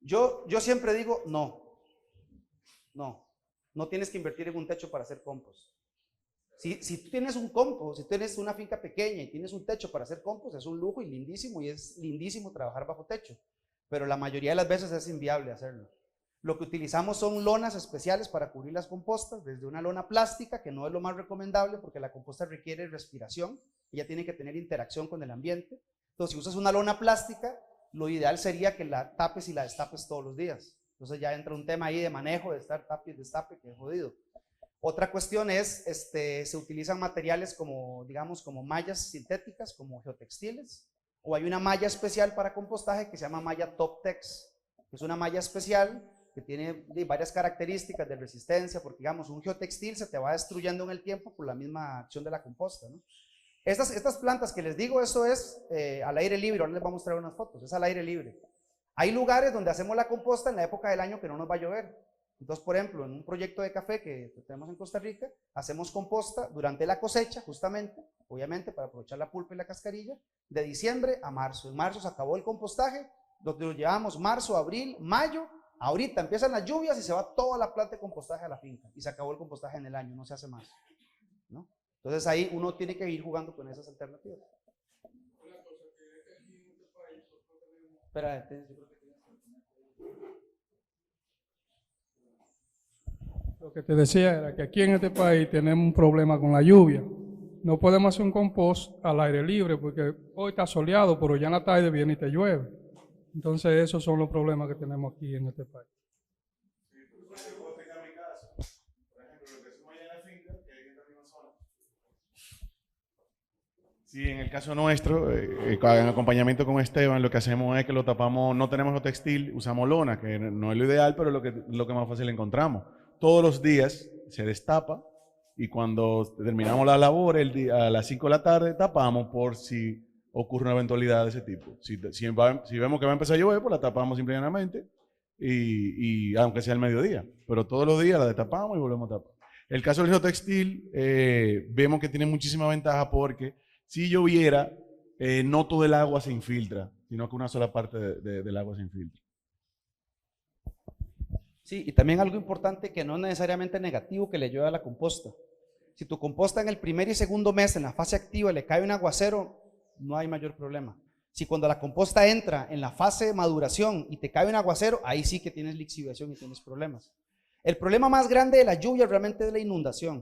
Yo siempre digo no tienes que invertir en un techo para hacer compost. Si tú tienes un compost, si tienes una finca pequeña y tienes un techo para hacer compost, es un lujo y es lindísimo trabajar bajo techo, pero la mayoría de las veces es inviable hacerlo. Lo que utilizamos son lonas especiales para cubrir las compostas, desde una lona plástica, que no es lo más recomendable porque la composta requiere respiración, ella tiene que tener interacción con el ambiente. Entonces, si usas una lona plástica, lo ideal sería que la tapes y la destapes todos los días. Entonces ya entra un tema ahí de manejo, de estar tape y destape, que es jodido. Otra cuestión es, se utilizan materiales como, digamos, como mallas sintéticas, como geotextiles, o hay una malla especial para compostaje que se llama malla Top-Tex, que es una malla especial que tiene varias características de resistencia, porque digamos, un geotextil se te va destruyendo en el tiempo por la misma acción de la composta, ¿no? Estas plantas que les digo, eso es al aire libre, ahora les voy a mostrar unas fotos, es al aire libre. Hay lugares donde hacemos la composta en la época del año que no nos va a llover. Entonces, por ejemplo, en un proyecto de café que tenemos en Costa Rica, hacemos composta durante la cosecha, justamente, obviamente, para aprovechar la pulpa y la cascarilla, de diciembre a marzo. En marzo se acabó el compostaje, lo llevamos marzo, abril, mayo, ahorita empiezan las lluvias y se va toda la planta de compostaje a la finca y se acabó el compostaje en el año, no se hace más, ¿no? Entonces ahí uno tiene que ir jugando con esas alternativas. Espera, Lo que te decía era que aquí en este país tenemos un problema con la lluvia. No podemos hacer un compost al aire libre porque hoy está soleado, pero ya en la tarde viene y te llueve. Entonces esos son los problemas que tenemos aquí en este país. Sí, en el caso nuestro, en acompañamiento con Esteban, lo que hacemos es que lo tapamos, no tenemos lo textil, usamos lona, que no es lo ideal, pero es lo que más fácil encontramos. Todos los días se destapa y cuando terminamos la labor a las 5 de la tarde, tapamos por si ocurre una eventualidad de ese tipo. Si vemos que va a empezar a llover, pues la tapamos simplemente y aunque sea el mediodía, pero todos los días la destapamos y volvemos a tapar. El caso del geotextil, vemos que tiene muchísima ventaja porque si lloviera, no todo el agua se infiltra, sino que una sola parte del agua se infiltra. Sí, y también algo importante que no es necesariamente negativo que le llueva a la composta. Si tu composta en el primer y segundo mes, en la fase activa, le cae un aguacero, no hay mayor problema. Si cuando la composta entra en la fase de maduración y te cae un aguacero, ahí sí que tienes lixiviación y tienes problemas. El problema más grande de la lluvia realmente es la inundación.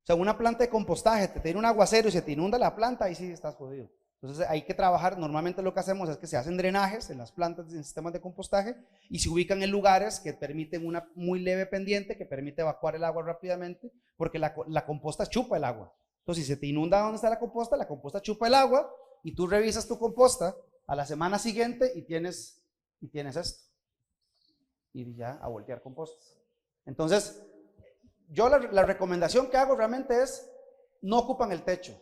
O sea, una planta de compostaje, te tiene un aguacero y se te inunda la planta, ahí sí estás jodido. Entonces hay que trabajar, normalmente lo que hacemos es que se hacen drenajes en las plantas, en sistemas de compostaje, y se ubican en lugares que permiten una muy leve pendiente, que permite evacuar el agua rápidamente, porque la composta chupa el agua. Entonces si se te inunda donde está la composta chupa el agua, y tú revisas tu composta a la semana siguiente y tienes esto. Y ya a voltear compostas. Entonces, yo la recomendación que hago realmente es, no ocupan el techo.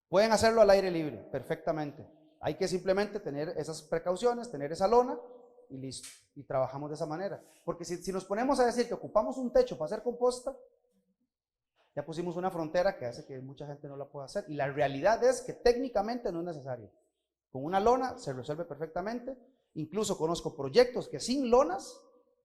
Pueden hacerlo al aire libre, perfectamente. Hay que simplemente tener esas precauciones, tener esa lona y listo. Y trabajamos de esa manera. Porque si nos ponemos a decir que ocupamos un techo para hacer composta, ya pusimos una frontera que hace que mucha gente no la pueda hacer. Y la realidad es que técnicamente no es necesario. Con una lona se resuelve perfectamente. Incluso conozco proyectos que sin lonas,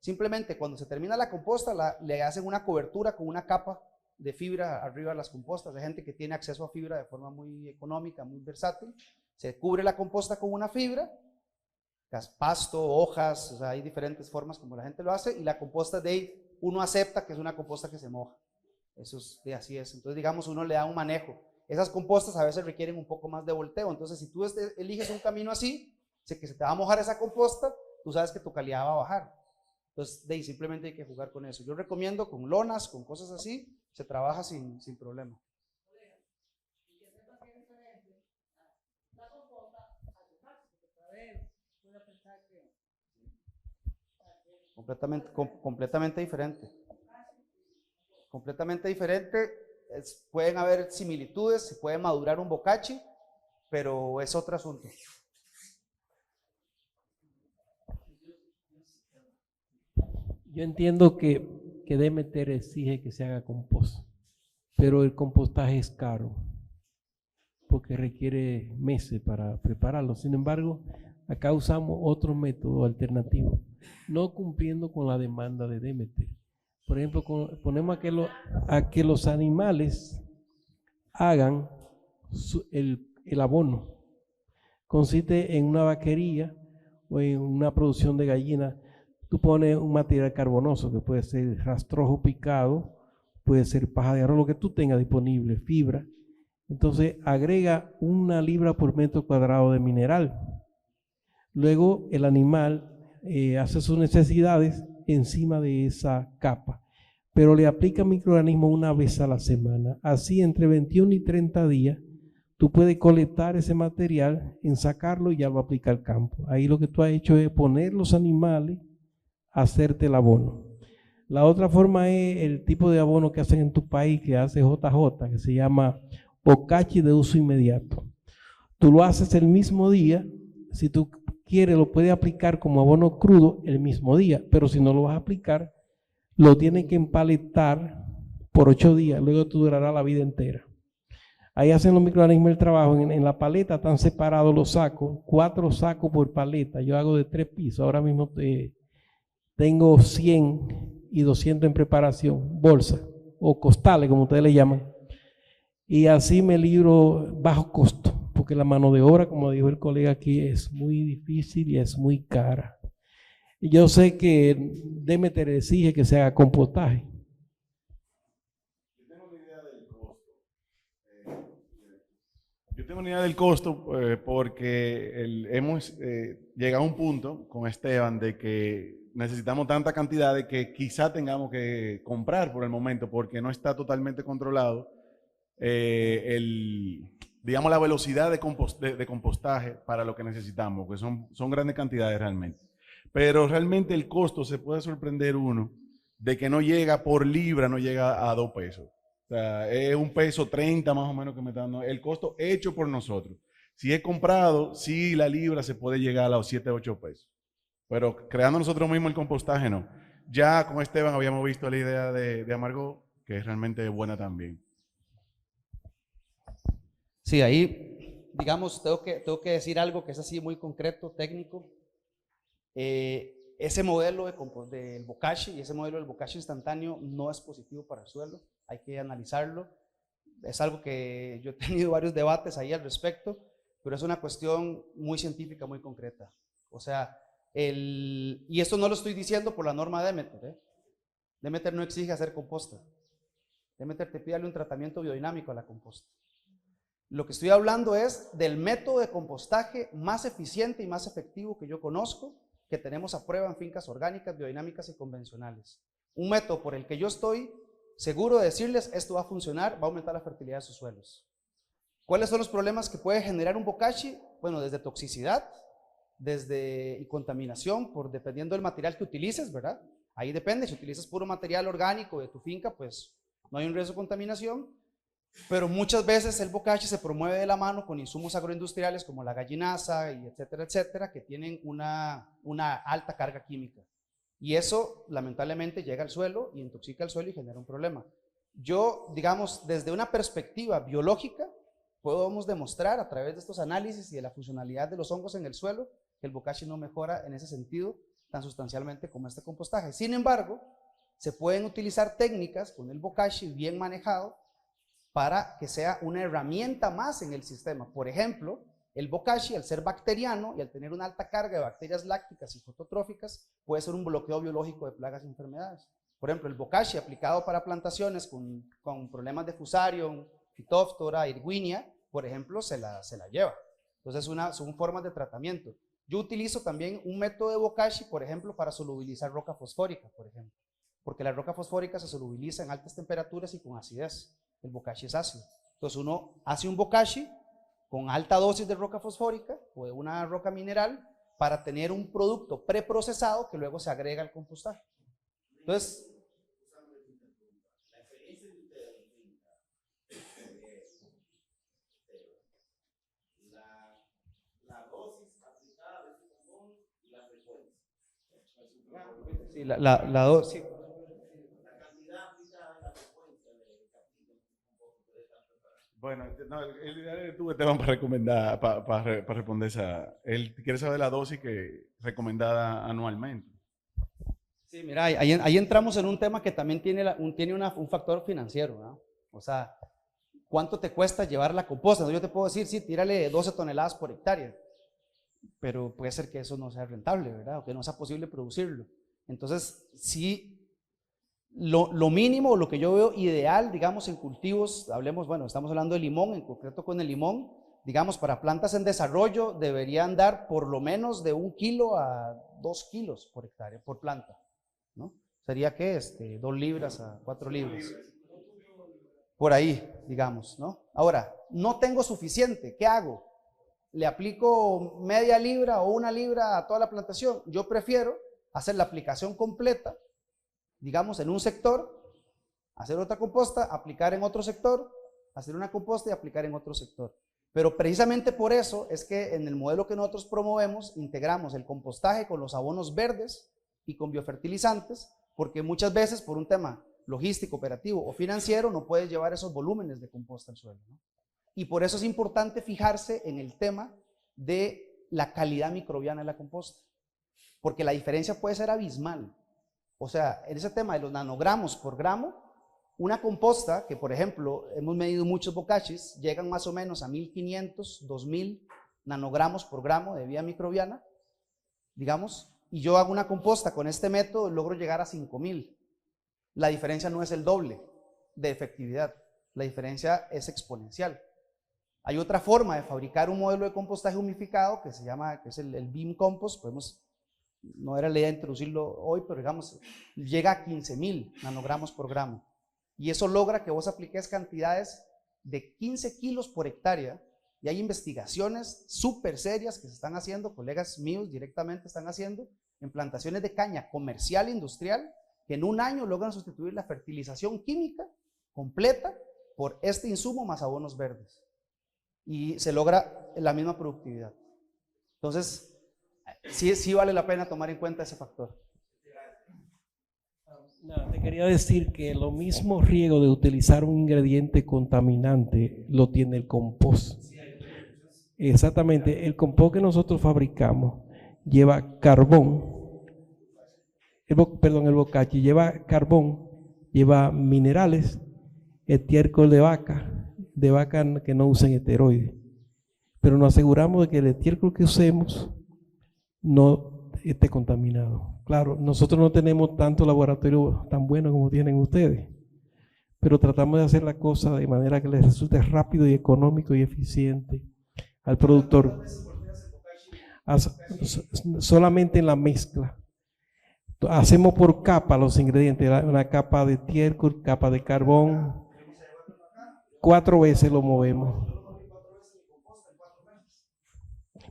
simplemente cuando se termina la composta, le hacen una cobertura con una capa de fibra arriba de las compostas. Hay gente que tiene acceso a fibra de forma muy económica, muy versátil. Se cubre la composta con una fibra, pasto, hojas, o sea, hay diferentes formas como la gente lo hace, y la composta de ahí uno acepta que es una composta que se moja. Eso es, así es. Entonces, digamos, uno le da un manejo. Esas compostas a veces requieren un poco más de volteo. Entonces, si tú eliges un camino así, sé que se te va a mojar esa composta, tú sabes que tu calidad va a bajar. Entonces, de ahí simplemente hay que jugar con eso. Yo recomiendo con lonas, con cosas así, se trabaja sin problema. Completamente diferente. Completamente diferente. Pueden haber similitudes, se puede madurar un bocachi, pero es otro asunto. Yo entiendo que Demeter exige que se haga compost, pero el compostaje es caro, porque requiere meses para prepararlo. Sin embargo, acá usamos otro método alternativo, no cumpliendo con la demanda de Demeter. Por ejemplo, ponemos a que los animales hagan el abono. Consiste en una vaquería o en una producción de gallinas. Tú pones un material carbonoso que puede ser rastrojo picado, puede ser paja de arroz, lo que tú tengas disponible, fibra. Entonces agrega 1 libra por metro cuadrado de mineral. Luego el animal hace sus necesidades encima de esa capa, pero le aplica microorganismos 1 vez a la semana. Así entre 21 y 30 días tú puedes colectar ese material, ensacarlo y ya lo aplica al campo. Ahí lo que tú has hecho es poner los animales, hacerte el abono. La otra forma es el tipo de abono que hacen en tu país, que hace JJ, que se llama bocachi de uso inmediato. Tú lo haces el mismo día. Si tú quieres, lo puedes aplicar como abono crudo el mismo día, pero si no lo vas a aplicar, lo tienes que empaletar por 8 días, luego tú durará la vida entera. Ahí hacen los microorganismos el trabajo. En la paleta están separados los sacos, 4 sacos por paleta. Yo hago de 3 pisos. Ahora mismo tengo 100 y 200 en preparación, bolsas o costales, como ustedes le llaman. Y así me libro bajo costo, porque la mano de obra, como dijo el colega aquí, es muy difícil y es muy cara. Y yo sé que Demeter exige que se haga compostaje. Yo tengo una idea del costo porque hemos llegado a un punto con Esteban de que necesitamos tanta cantidad de que quizá tengamos que comprar por el momento porque no está totalmente controlado digamos, la velocidad de compostaje para lo que necesitamos, que son grandes cantidades realmente. Pero realmente el costo se puede sorprender uno de que no llega por libra, no llega a 2 pesos. O sea, es 1.30 pesos más o menos que me está dando el costo hecho por nosotros. Si es comprado, sí, la libra se puede llegar a los 7, 8 pesos. Pero creando nosotros mismos el compostaje, no. Ya con Esteban habíamos visto la idea de Amargó, que es realmente buena también. Sí, ahí, digamos, tengo que decir algo que es así muy concreto, técnico. Ese modelo del bokashi y ese modelo del bokashi instantáneo no es positivo para el suelo, hay que analizarlo. Es algo que yo he tenido varios debates ahí al respecto, pero es una cuestión muy científica, muy concreta. O sea, y esto no lo estoy diciendo por la norma Demeter, ¿eh? Demeter no exige hacer composta. Demeter te pide un tratamiento biodinámico a la composta. Lo que estoy hablando es del método de compostaje más eficiente y más efectivo que yo conozco, que tenemos a prueba en fincas orgánicas, biodinámicas y convencionales. Un método por el que yo estoy seguro de decirles, esto va a funcionar, va a aumentar la fertilidad de sus suelos. ¿Cuáles son los problemas que puede generar un bokashi? Bueno, desde toxicidad, y contaminación, dependiendo del material que utilices, ¿verdad? Ahí depende, si utilizas puro material orgánico de tu finca, pues no hay un riesgo de contaminación. Pero muchas veces el bokashi se promueve de la mano con insumos agroindustriales como la gallinaza y etcétera, que tienen una alta carga química. Y eso lamentablemente llega al suelo y intoxica el suelo y genera un problema. Yo, digamos, desde una perspectiva biológica, podemos demostrar a través de estos análisis y de la funcionalidad de los hongos en el suelo que el bokashi no mejora en ese sentido tan sustancialmente como este compostaje. Sin embargo, se pueden utilizar técnicas con el bokashi bien manejado para que sea una herramienta más en el sistema. Por ejemplo, el bokashi, al ser bacteriano y al tener una alta carga de bacterias lácticas y fototróficas, puede ser un bloqueo biológico de plagas y enfermedades. Por ejemplo, el bokashi aplicado para plantaciones con problemas de fusarium, Phytophthora, Irwinia, por ejemplo, se la lleva. Entonces, son formas de tratamiento. Yo utilizo también un método de bokashi, por ejemplo, para solubilizar roca fosfórica, por ejemplo, porque la roca fosfórica se solubiliza en altas temperaturas y con acidez. El bokashi es ácido. Entonces uno hace un bokashi con alta dosis de roca fosfórica o de una roca mineral para tener un producto preprocesado que luego se agrega al compostaje. Entonces, la experiencia de ustedes en finca, la dosis aplicada de ese compost y la frecuencia. sí, la dosis. La cantidad aplicada y la frecuencia de que aplican ese compost que ustedes están preparando. Bueno, no, el ideal es tú, Esteban, para recomendar, para responder esa. Él quiere saber la dosis que recomendada anualmente. Sí, mira, ahí entramos en un tema que también tiene un factor financiero, ¿no? O sea, ¿cuánto te cuesta llevar la composta? Yo te puedo decir, sí, tírale 12 toneladas por hectárea, pero puede ser que eso no sea rentable, ¿verdad? O que no sea posible producirlo. Entonces, sí, lo mínimo, lo que yo veo ideal, digamos, en cultivos, estamos hablando de limón, en concreto con el limón, digamos, para plantas en desarrollo deberían dar por lo menos de 1 kilo a 2 kilos por hectárea, por planta, ¿no? Sería que 2 libras a 4 libras. Por ahí, digamos, ¿no? Ahora, no tengo suficiente, ¿qué hago? ¿Le aplico media libra o 1 libra a toda la plantación? Yo prefiero hacer la aplicación completa, digamos, en un sector, hacer otra composta, aplicar en otro sector, hacer una composta y aplicar en otro sector. Pero precisamente por eso es que en el modelo que nosotros promovemos, integramos el compostaje con los abonos verdes y con biofertilizantes, porque muchas veces por un tema logístico, operativo o financiero no puedes llevar esos volúmenes de composta al suelo, ¿no? Y por eso es importante fijarse en el tema de la calidad microbiana de la composta, porque la diferencia puede ser abismal. O sea, en ese tema de los nanogramos por gramo, una composta que, por ejemplo, hemos medido muchos bokashis, llegan más o menos a 1500, 2000 nanogramos por gramo de vida microbiana, digamos, y yo hago una composta con este método, logro llegar a 5000. La diferencia no es el doble de efectividad, la diferencia es exponencial. Hay otra forma de fabricar un modelo de compostaje humificado que es el Beam Compost. No era la idea de introducirlo hoy, pero digamos, llega a 15,000 nanogramos por gramo. Y eso logra que vos apliques cantidades de 15 kilos por hectárea, y hay investigaciones súper serias que se están haciendo, colegas míos directamente están haciendo, en plantaciones de caña comercial e industrial, que en un año logran sustituir la fertilización química completa por este insumo más abonos verdes. Y se logra la misma productividad. Entonces, sí vale la pena tomar en cuenta ese factor. Nada, te quería decir que lo mismo riesgo de utilizar un ingrediente contaminante lo tiene el compost. Exactamente, el compost que nosotros fabricamos lleva carbón, el bocachi lleva carbón, lleva minerales, estiércol de vaca que no usen esteroides, pero nos aseguramos de que el estiércol que usemos no esté contaminado. Claro, nosotros no tenemos tanto laboratorio tan bueno como tienen ustedes, pero tratamos de hacer la cosa de manera que les resulte rápido y económico y eficiente al productor. Solamente en la mezcla. Hacemos por capa los ingredientes, una capa de estiércol, capa de carbón. 4 veces lo movemos.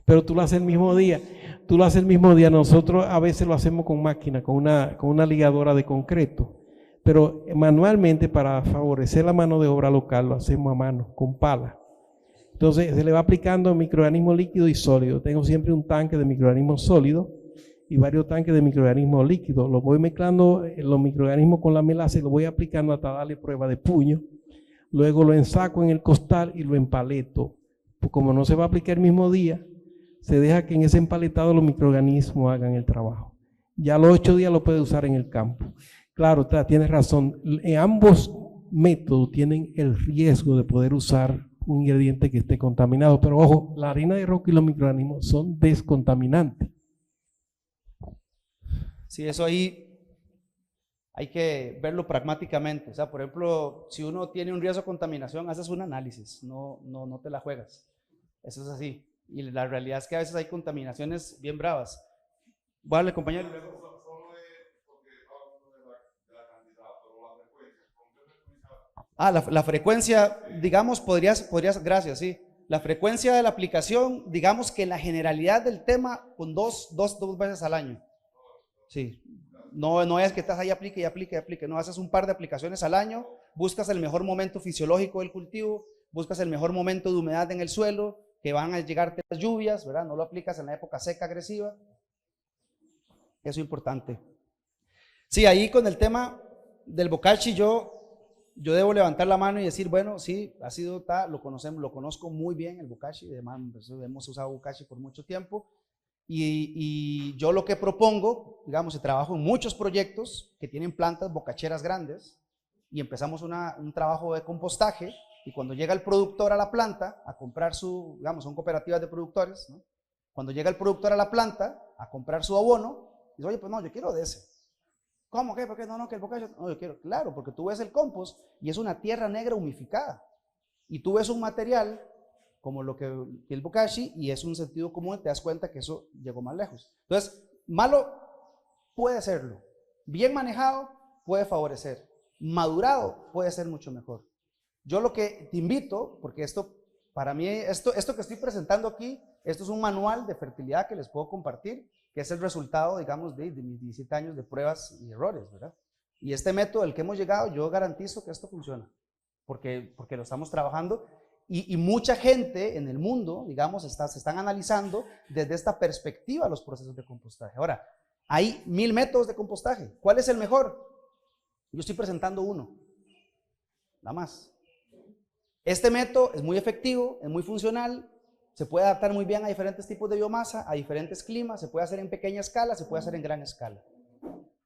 Pero tú lo haces el mismo día. Nosotros a veces lo hacemos con máquina, con una ligadora de concreto. Pero manualmente, para favorecer la mano de obra local, lo hacemos a mano, con pala. Entonces se le va aplicando microorganismos líquidos y sólidos. Tengo siempre un tanque de microorganismos sólidos y varios tanques de microorganismos líquidos. Los voy mezclando los microorganismos con la melaza y lo voy aplicando hasta darle prueba de puño. Luego lo ensaco en el costal y lo empaleto. Pues como no se va a aplicar el mismo día, se deja que en ese empaletado los microorganismos hagan el trabajo. Ya a los 8 días lo puede usar en el campo. Claro, tienes razón. En ambos métodos tienen el riesgo de poder usar un ingrediente que esté contaminado. Pero ojo, la harina de roca y los microorganismos son descontaminantes. Sí, eso ahí hay que verlo pragmáticamente. O sea, por ejemplo, si uno tiene un riesgo de contaminación, haces un análisis, no te la juegas. Eso es así. Y la realidad es que a veces hay contaminaciones bien bravas. Vale, compañero. La frecuencia, digamos, podrías, gracias, sí. La frecuencia de la aplicación, digamos que la generalidad del tema con dos veces al año. Sí. No es que estás ahí aplique y aplique y aplique, no, haces un par de aplicaciones al año, buscas el mejor momento fisiológico del cultivo, buscas el mejor momento de humedad en el suelo, que van a llegarte las lluvias, ¿verdad? No lo aplicas en la época seca agresiva. Eso es importante. Sí, ahí con el tema del bokashi yo debo levantar la mano y decir, bueno, sí, ha sido lo conozco muy bien el bokashi, además hemos usado bokashi por mucho tiempo. Y yo lo que propongo, digamos, trabajo en muchos proyectos que tienen plantas bocacheras grandes y empezamos un trabajo de compostaje, y cuando llega el productor a la planta a comprar digamos, son cooperativas de productores, ¿no? Cuando llega el productor a la planta a comprar su abono, dice, oye, pues no, yo quiero de ese. ¿Cómo? ¿Qué? ¿Por qué? No, que el bokashi, no, yo quiero, claro, porque tú ves el compost y es una tierra negra humificada, y tú ves un material como lo que el bokashi, y es un sentido común, te das cuenta que eso llegó más lejos. Entonces, malo puede serlo, bien manejado puede favorecer, madurado puede ser mucho mejor. Yo lo que te invito, porque esto, para mí, esto que estoy presentando aquí, esto es un manual de fertilidad que les puedo compartir, que es el resultado, digamos, de mis 17 años de pruebas y errores, ¿verdad? Y este método al que hemos llegado, yo garantizo que esto funciona, porque lo estamos trabajando. Y mucha gente en el mundo, digamos, se están analizando desde esta perspectiva los procesos de compostaje. Ahora, hay 1000 métodos de compostaje. ¿Cuál es el mejor? Yo estoy presentando uno, nada más. Este método es muy efectivo, es muy funcional, se puede adaptar muy bien a diferentes tipos de biomasa, a diferentes climas, se puede hacer en pequeña escala, se puede hacer en gran escala.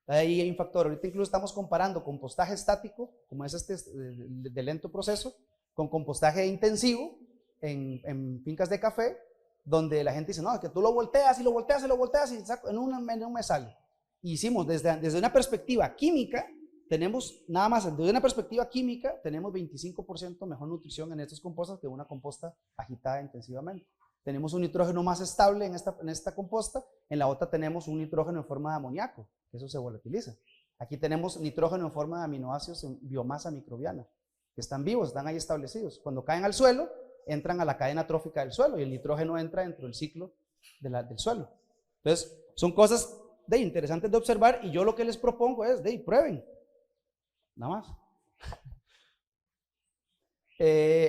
Ahí hay un factor. Ahorita incluso estamos comparando compostaje estático, como es de lento proceso, con compostaje intensivo en fincas de café, donde la gente dice, no, es que tú lo volteas y lo volteas y lo volteas y en un mes sale. Y hicimos desde una perspectiva química, tenemos nada más, desde una perspectiva química, tenemos 25% mejor nutrición en estos compostas que una composta agitada intensivamente. Tenemos un nitrógeno más estable en esta composta, en la otra tenemos un nitrógeno en forma de amoníaco, que eso se volatiliza. Aquí tenemos nitrógeno en forma de aminoácidos en biomasa microbiana. que están vivos, están ahí establecidos. Cuando caen al suelo, entran a la cadena trófica del suelo y el nitrógeno entra dentro del ciclo del suelo. Entonces, son cosas interesantes de observar y yo lo que les propongo es, prueben, nada más.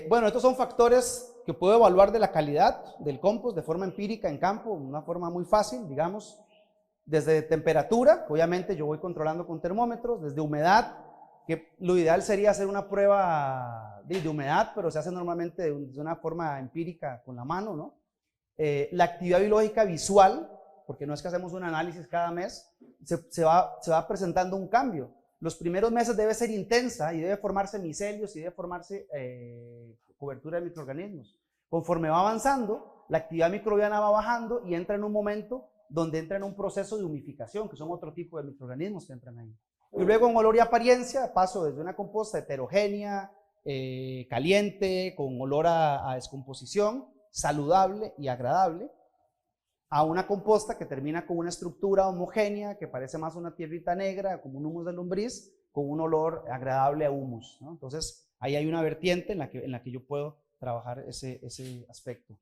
Bueno, estos son factores que puedo evaluar de la calidad del compost de forma empírica en campo, una forma muy fácil, digamos, desde temperatura, obviamente yo voy controlando con termómetros, desde humedad, que lo ideal sería hacer una prueba de humedad, pero se hace normalmente de una forma empírica con la mano, ¿no? La actividad biológica visual, porque no es que hacemos un análisis cada mes, se va presentando un cambio. Los primeros meses debe ser intensa y debe formarse micelios y debe formarse cobertura de microorganismos. Conforme va avanzando, la actividad microbiana va bajando y entra en un momento donde entra en un proceso de humificación, que son otro tipo de microorganismos que entran ahí. Y luego en olor y apariencia paso desde una composta heterogénea, caliente, con olor a descomposición, saludable y agradable, a una composta que termina con una estructura homogénea, que parece más una tierrita negra, como un humus de lombriz, con un olor agradable a humus, ¿no? Entonces, ahí hay una vertiente en la que yo puedo trabajar ese aspecto.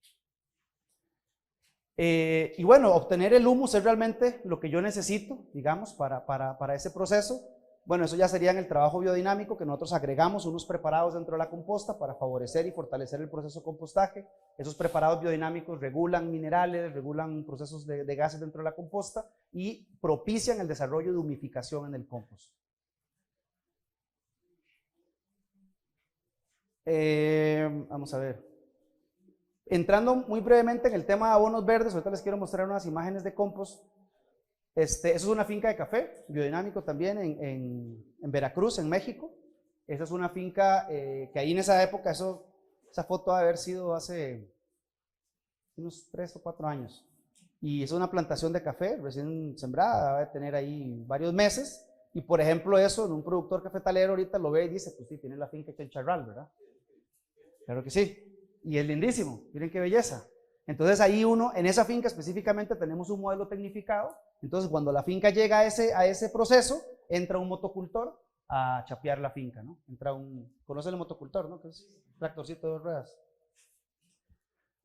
Y bueno, obtener el humus es realmente lo que yo necesito, digamos, para ese proceso. Bueno, eso ya sería en el trabajo biodinámico, que nosotros agregamos unos preparados dentro de la composta para favorecer y fortalecer el proceso de compostaje. Esos preparados biodinámicos regulan minerales, regulan procesos de gases dentro de la composta y propician el desarrollo de humificación en el compost. Vamos a ver. Entrando muy brevemente en el tema de abonos verdes, ahorita les quiero mostrar unas imágenes de compost. Eso es una finca de café, biodinámico también en Veracruz, en México. Esa es una finca que ahí en esa época, esa foto debe haber sido hace unos 3 o 4 años. Y es una plantación de café recién sembrada, debe tener ahí varios meses. Y por ejemplo eso, en un productor cafetalero ahorita lo ve y dice, pues sí, tiene la finca hecha en charral, ¿verdad? Claro que sí. Y es lindísimo, miren qué belleza. Entonces ahí en esa finca específicamente tenemos un modelo tecnificado. Entonces cuando la finca llega a ese proceso, entra un motocultor a chapear la finca, ¿no? ¿Conocen el motocultor, no? Que es un tractorcito de 2 ruedas.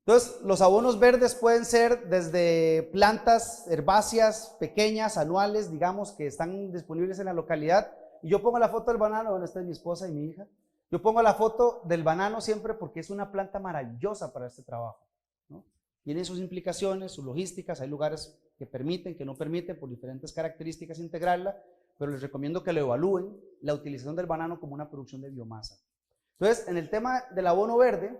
Entonces los abonos verdes pueden ser desde plantas herbáceas pequeñas, anuales, digamos, que están disponibles en la localidad. Y yo pongo la foto del banano, bueno, esta es mi esposa y mi hija. Yo pongo la foto del banano siempre porque es una planta maravillosa para este trabajo, ¿no? Tiene sus implicaciones, sus logísticas, hay lugares que permiten, que no permiten por diferentes características integrarla, pero les recomiendo que lo evalúen, la utilización del banano como una producción de biomasa. Entonces, en el tema del abono verde,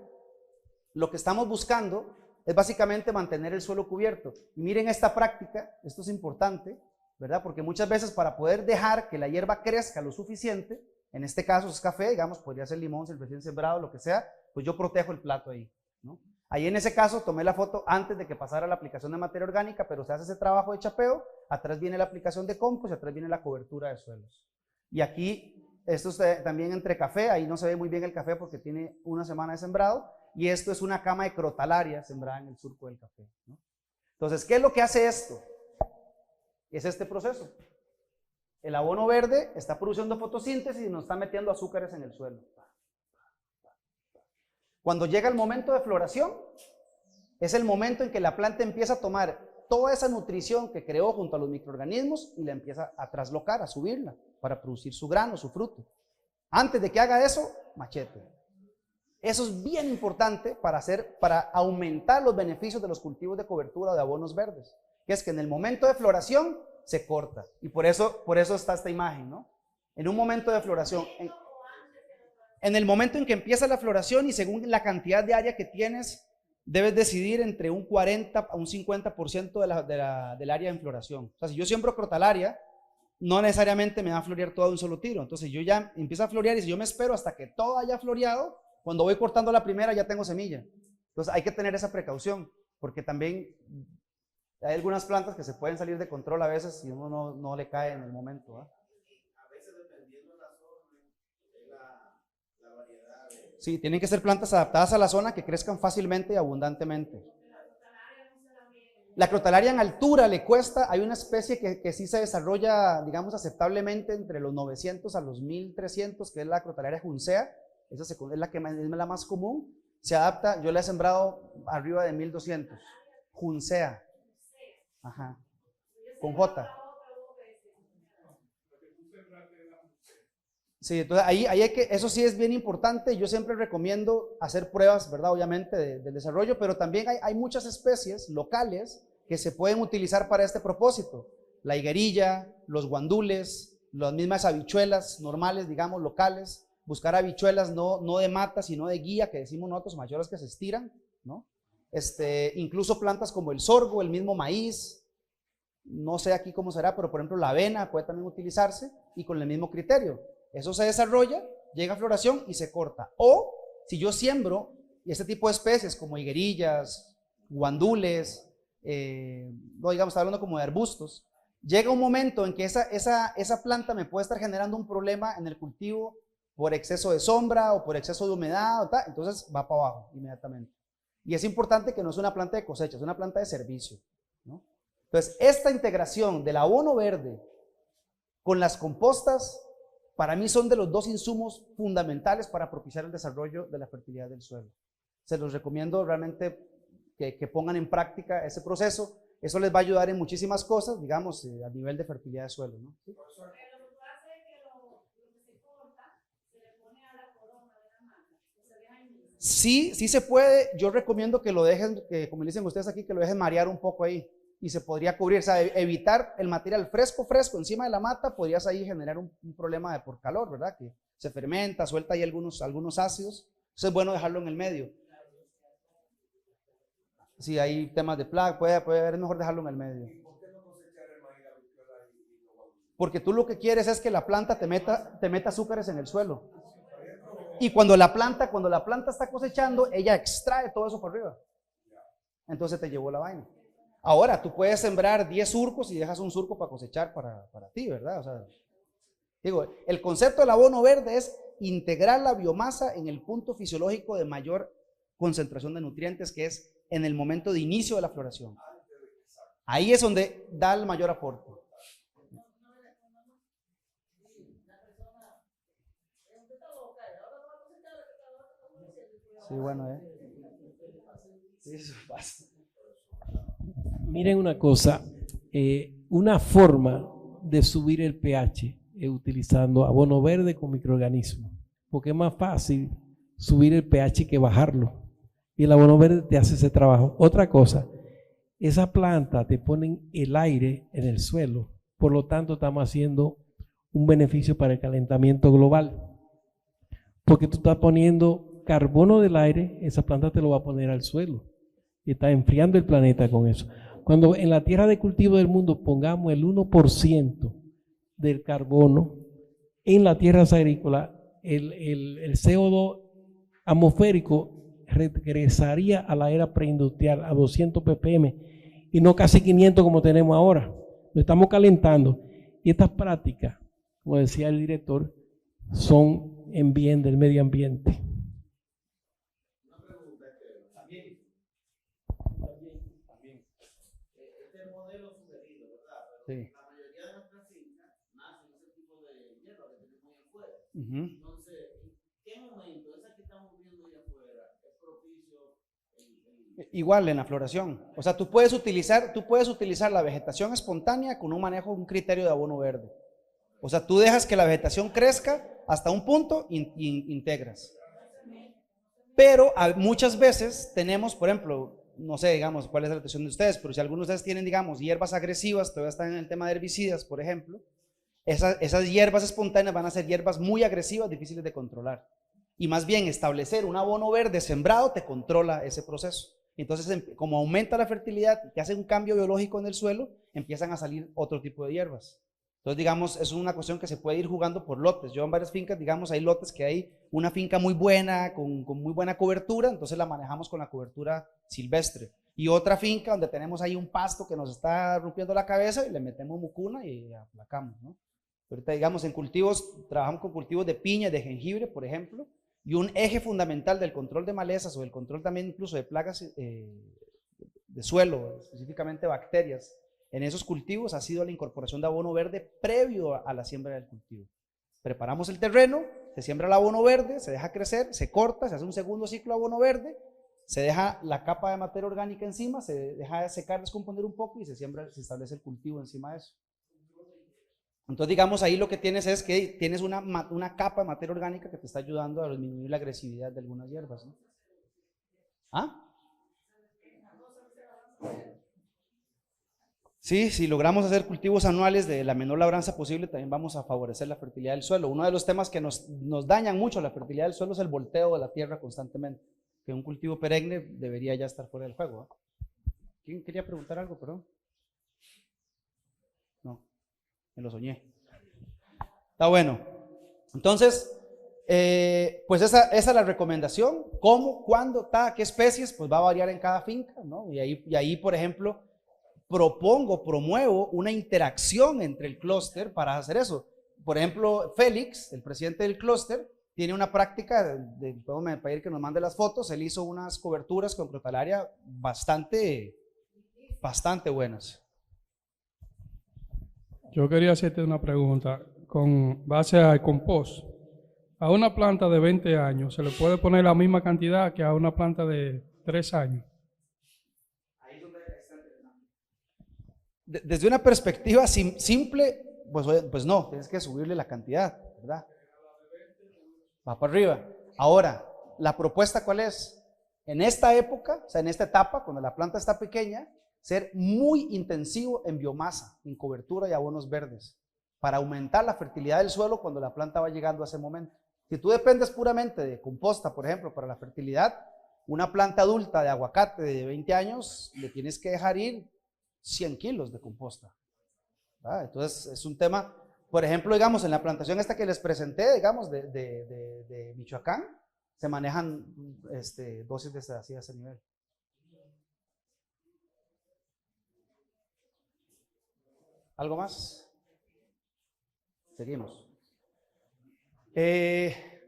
lo que estamos buscando es básicamente mantener el suelo cubierto. Y miren esta práctica, esto es importante, ¿verdad? Porque muchas veces para poder dejar que la hierba crezca lo suficiente, en este caso es café, digamos, podría ser limón, si el recién sembrado, lo que sea, pues yo protejo el plato ahí, ¿no? Ahí en ese caso tomé la foto antes de que pasara la aplicación de materia orgánica, pero se hace ese trabajo de chapeo, atrás viene la aplicación de compost y atrás viene la cobertura de suelos. Y aquí, esto es también entre café, ahí no se ve muy bien el café porque tiene una semana de sembrado, y esto es una cama de crotalaria sembrada en el surco del café, ¿no? Entonces, ¿qué es lo que hace esto? Es este proceso. El abono verde está produciendo fotosíntesis y nos está metiendo azúcares en el suelo. Cuando llega el momento de floración, es el momento en que la planta empieza a tomar toda esa nutrición que creó junto a los microorganismos y la empieza a traslocar, a subirla, para producir su grano, su fruto. Antes de que haga eso, machete. Eso es bien importante para aumentar los beneficios de los cultivos de cobertura o de abonos verdes, que es que en el momento de floración se corta. Y por eso está esta imagen, ¿no? En un momento de floración, en el momento en que empieza la floración y según la cantidad de área que tienes, debes decidir entre un 40 a un 50% del área en floración. O sea, si yo siembro crotalaria, no necesariamente me va a florear todo de un solo tiro. Entonces yo ya empiezo a florear y si yo me espero hasta que todo haya floreado, cuando voy cortando la primera ya tengo semilla. Entonces hay que tener esa precaución, porque también hay algunas plantas que se pueden salir de control a veces si uno no le cae en el momento, ¿eh? A veces dependiendo de la zona, la variedad de... Sí, tienen que ser plantas adaptadas a la zona que crezcan fácilmente y abundantemente. La crotalaria en altura le cuesta, hay una especie que sí se desarrolla, digamos, aceptablemente entre los 900 a los 1300, que es la crotalaria juncea. es la que es la más común. Se adapta, yo la he sembrado arriba de 1200. Juncea. Ajá. Con J. Sí, entonces ahí hay que, eso sí es bien importante. Yo siempre recomiendo hacer pruebas, ¿verdad? Obviamente del desarrollo, pero también hay muchas especies locales que se pueden utilizar para este propósito. La higuerilla, los guandules, las mismas habichuelas normales, digamos, locales. Buscar habichuelas no de mata, sino de guía, que decimos nosotros, habichuelas que se estiran, ¿no? Incluso plantas como el sorgo, el mismo maíz, no sé aquí cómo será, pero por ejemplo la avena puede también utilizarse y con el mismo criterio. Eso se desarrolla, llega a floración y se corta. O si yo siembro este tipo de especies como higuerillas, guandules, no digamos, está hablando como de arbustos, llega un momento en que esa planta me puede estar generando un problema en el cultivo por exceso de sombra o por exceso de humedad, entonces va para abajo inmediatamente. Y es importante que no es una planta de cosecha, es una planta de servicio, ¿no? Entonces, esta integración del abono verde con las compostas, para mí son de los dos insumos fundamentales para propiciar el desarrollo de la fertilidad del suelo. Se los recomiendo realmente que pongan en práctica ese proceso. Eso les va a ayudar en muchísimas cosas, digamos, a nivel de fertilidad de suelo, ¿no? ¿Sí? Sí, sí se puede. Yo recomiendo que lo dejen, que, como dicen ustedes aquí, que lo dejen marear un poco ahí y se podría cubrir, o sea, evitar el material fresco encima de la mata. Podrías ahí generar un problema por calor, ¿verdad? Que se fermenta, suelta ahí algunos ácidos. Entonces es bueno dejarlo en el medio. Si hay temas de plaga, puede haber, es mejor dejarlo en el medio. Porque tú lo que quieres es que la planta te meta azúcares en el suelo. Y cuando la planta está cosechando, ella extrae todo eso por arriba. Entonces te llevó la vaina. Ahora, tú puedes sembrar 10 surcos y dejas un surco para cosechar para ti, ¿verdad? O sea, digo, el concepto del abono verde es integrar la biomasa en el punto fisiológico de mayor concentración de nutrientes, que es en el momento de inicio de la floración. Ahí es donde da el mayor aporte. Sí, bueno, sí, eso pasa. Miren una cosa, una forma de subir el pH es utilizando abono verde con microorganismos, porque es más fácil subir el pH que bajarlo, y el abono verde te hace ese trabajo. Otra cosa, esa planta te ponen el aire en el suelo, por lo tanto estamos haciendo un beneficio para el calentamiento global, porque tú estás poniendo carbono del aire, esa planta te lo va a poner al suelo y está enfriando el planeta con eso. Cuando en la tierra de cultivo del mundo pongamos el 1% del carbono en las tierras agrícolas, el CO2 atmosférico regresaría a la era preindustrial a 200 ppm y no casi 500 como tenemos ahora. Lo estamos calentando. Y estas prácticas, como decía el director, son en bien del medio ambiente. Sí. La mayoría de nuestras fincas nacen ese tipo de hierba que tenemos ahí afuera. Entonces, ¿en qué momento esa que estamos viendo ahí afuera es propicio? Igual en la floración. O sea, tú puedes utilizar la vegetación espontánea con un criterio de abono verde. O sea, tú dejas que la vegetación crezca hasta un punto y integras. Pero muchas veces tenemos, por ejemplo, no sé, digamos, cuál es la situación de ustedes, pero si algunos de ustedes tienen, digamos, hierbas agresivas, todavía están en el tema de herbicidas, por ejemplo, esas hierbas espontáneas van a ser hierbas muy agresivas, difíciles de controlar. Y más bien establecer un abono verde sembrado te controla ese proceso. Entonces, como aumenta la fertilidad, que hace un cambio biológico en el suelo, empiezan a salir otro tipo de hierbas. Entonces, digamos, es una cuestión que se puede ir jugando por lotes. Yo en varias fincas, digamos, hay lotes que hay una finca muy buena, con muy buena cobertura, entonces la manejamos con la cobertura silvestre. Y otra finca donde tenemos ahí un pasto que nos está rompiendo la cabeza y le metemos mucuna y aplacamos, ¿no? Ahorita, digamos, en cultivos, trabajamos con cultivos de piña, de jengibre, por ejemplo, y un eje fundamental del control de malezas o del control también incluso de plagas de suelo, específicamente bacterias, en esos cultivos ha sido la incorporación de abono verde previo a la siembra del cultivo. Preparamos el terreno, se siembra el abono verde, se deja crecer, se corta, se hace un segundo ciclo de abono verde, se deja la capa de materia orgánica encima, se deja de secar, descomponer un poco y se siembra, se establece el cultivo encima de eso. Entonces, digamos, ahí lo que tienes es que tienes una capa de materia orgánica que te está ayudando a disminuir la agresividad de algunas hierbas, ¿no? ¿Ah? Sí, si logramos hacer cultivos anuales de la menor labranza posible, también vamos a favorecer la fertilidad del suelo. Uno de los temas que nos dañan mucho la fertilidad del suelo es el volteo de la tierra constantemente, que un cultivo perenne debería ya estar fuera del juego, ¿eh? ¿Quién quería preguntar algo, perdón? No, me lo soñé. Está bueno. Entonces, pues esa es la recomendación. ¿Cómo, cuándo, qué especies? Pues va a variar en cada finca, ¿no? Y ahí, por ejemplo, promuevo una interacción entre el clúster para hacer eso. Por ejemplo, Félix, el presidente del clúster, tiene una práctica, puedo pedir que nos mande las fotos, él hizo unas coberturas con crotalaria bastante buenas. Yo quería hacerte una pregunta con base al compost. A una planta de 20 años, ¿se le puede poner la misma cantidad que a una planta de 3 años? Desde una perspectiva simple, pues no, tienes que subirle la cantidad, ¿verdad? Va para arriba. Ahora, ¿la propuesta cuál es? En esta época, o sea, en esta etapa, cuando la planta está pequeña, ser muy intensivo en biomasa, en cobertura y abonos verdes, para aumentar la fertilidad del suelo cuando la planta va llegando a ese momento. Si tú dependes puramente de composta, por ejemplo, para la fertilidad, una planta adulta de aguacate de 20 años, le tienes que dejar ir 100 kilos de composta, ¿verdad? Entonces es un tema, por ejemplo, digamos, en la plantación esta que les presenté, digamos, de Michoacán, se manejan dosis así a ese nivel. ¿Algo más? Seguimos.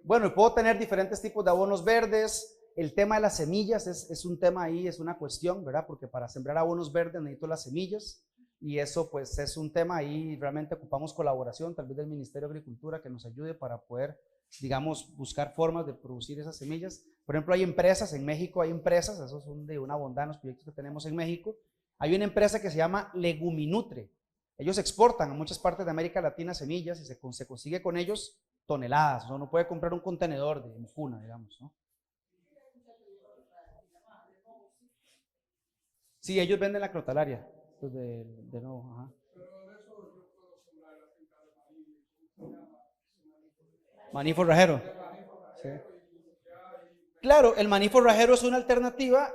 Bueno, puedo tener diferentes tipos de abonos verdes. El tema de las semillas es un tema ahí, es una cuestión, ¿verdad? Porque para sembrar abonos verdes necesito las semillas y eso pues es un tema ahí, realmente ocupamos colaboración tal vez del Ministerio de Agricultura que nos ayude para poder, digamos, buscar formas de producir esas semillas. Por ejemplo, hay empresas, en México hay empresas, esos son de una bondad en los proyectos que tenemos en México. Hay una empresa que se llama Leguminutre. Ellos exportan a muchas partes de América Latina semillas y se consigue con ellos toneladas. O sea, uno puede comprar un contenedor de mucuna, digamos, ¿no? Sí, ellos venden la crotalaria. Pues de nuevo, ajá. Maní forrajero. Sí. Claro, el maní forrajero es una alternativa.